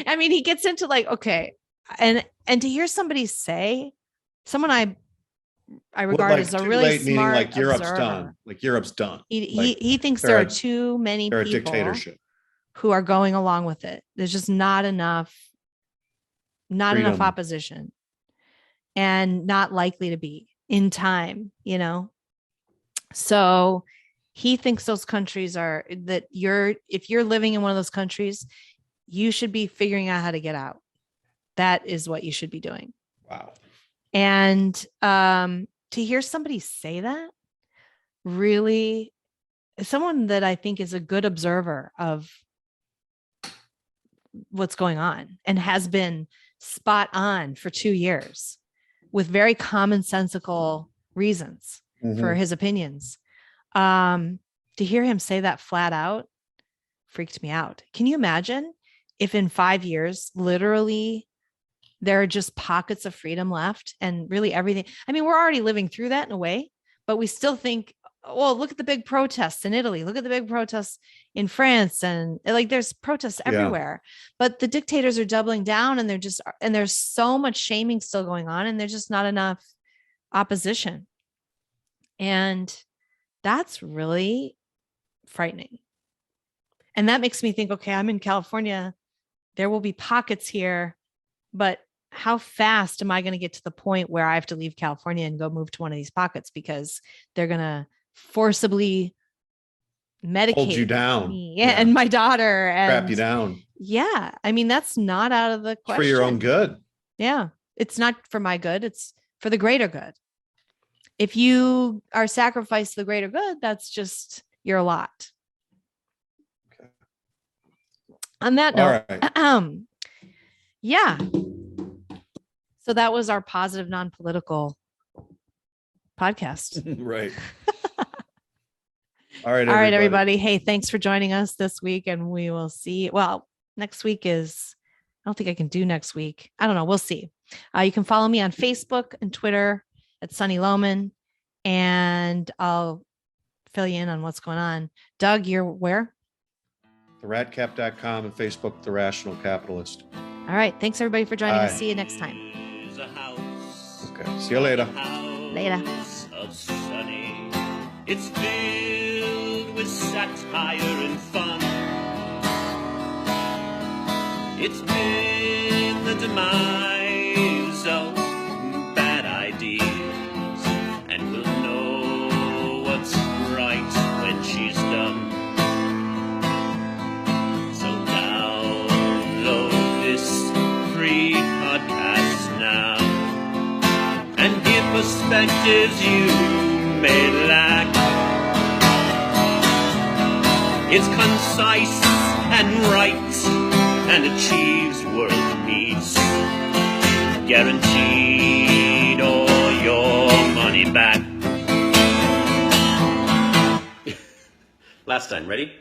I mean, he gets into like, okay. And to hear somebody say, someone I regard Like as a too really late, smart meaning like Europe's observer. done. Like Europe's done. He thinks there are too many they're a people dictatorship. who are going along with it. There's just not enough Freedom. opposition, and not likely to be in time, So he thinks those countries if you're living in one of those countries, you should be figuring out how to get out. That is what you should be doing. Wow. And to hear somebody say that, really, someone that I think is a good observer of what's going on and has been spot on for 2 years with very commonsensical reasons for his opinions. To hear him say that flat out freaked me out. Can you imagine if in 5 years, literally, there are just pockets of freedom left and really everything? I mean, we're already living through that in a way, but we still think, well, look at the big protests in Italy. Look at the big protests in France. And like, there's protests everywhere, but the dictators are doubling down, and there's so much shaming still going on, and there's just not enough opposition. And that's really frightening. And that makes me think, okay, I'm in California. There will be pockets here, but how fast am I going to get to the point where I have to leave California and go move to one of these pockets because they're going to forcibly medicate Hold you down. me and my daughter and Crap you down. Yeah. I mean, that's not out of the question. For your own good. Yeah. It's not for my good. It's for the greater good. If you are sacrificed to the greater good, that's just your lot. Okay. On that note, All right. yeah. So that was our positive, non-political podcast. Right. All right. All right, everybody. Hey, thanks for joining us this week. And we will see. Well, next week I don't think I can do next week. I don't know. We'll see. You can follow me on Facebook and Twitter at Sunny Lohman, and I'll fill you in on what's going on. Doug, you're where? TheRatCap.com and Facebook, The Rational Capitalist. All right. Thanks, everybody, for joining us. See you next time. Okay. See you later. Later. Of Sunny. It's filled with satire and fun. It's been the demise of bad ideas, and we'll know what's right when she's done. So download this free podcast now and give perspectives you may lack. It's concise and right and achieves world peace, guaranteed all your money back. Last time, ready?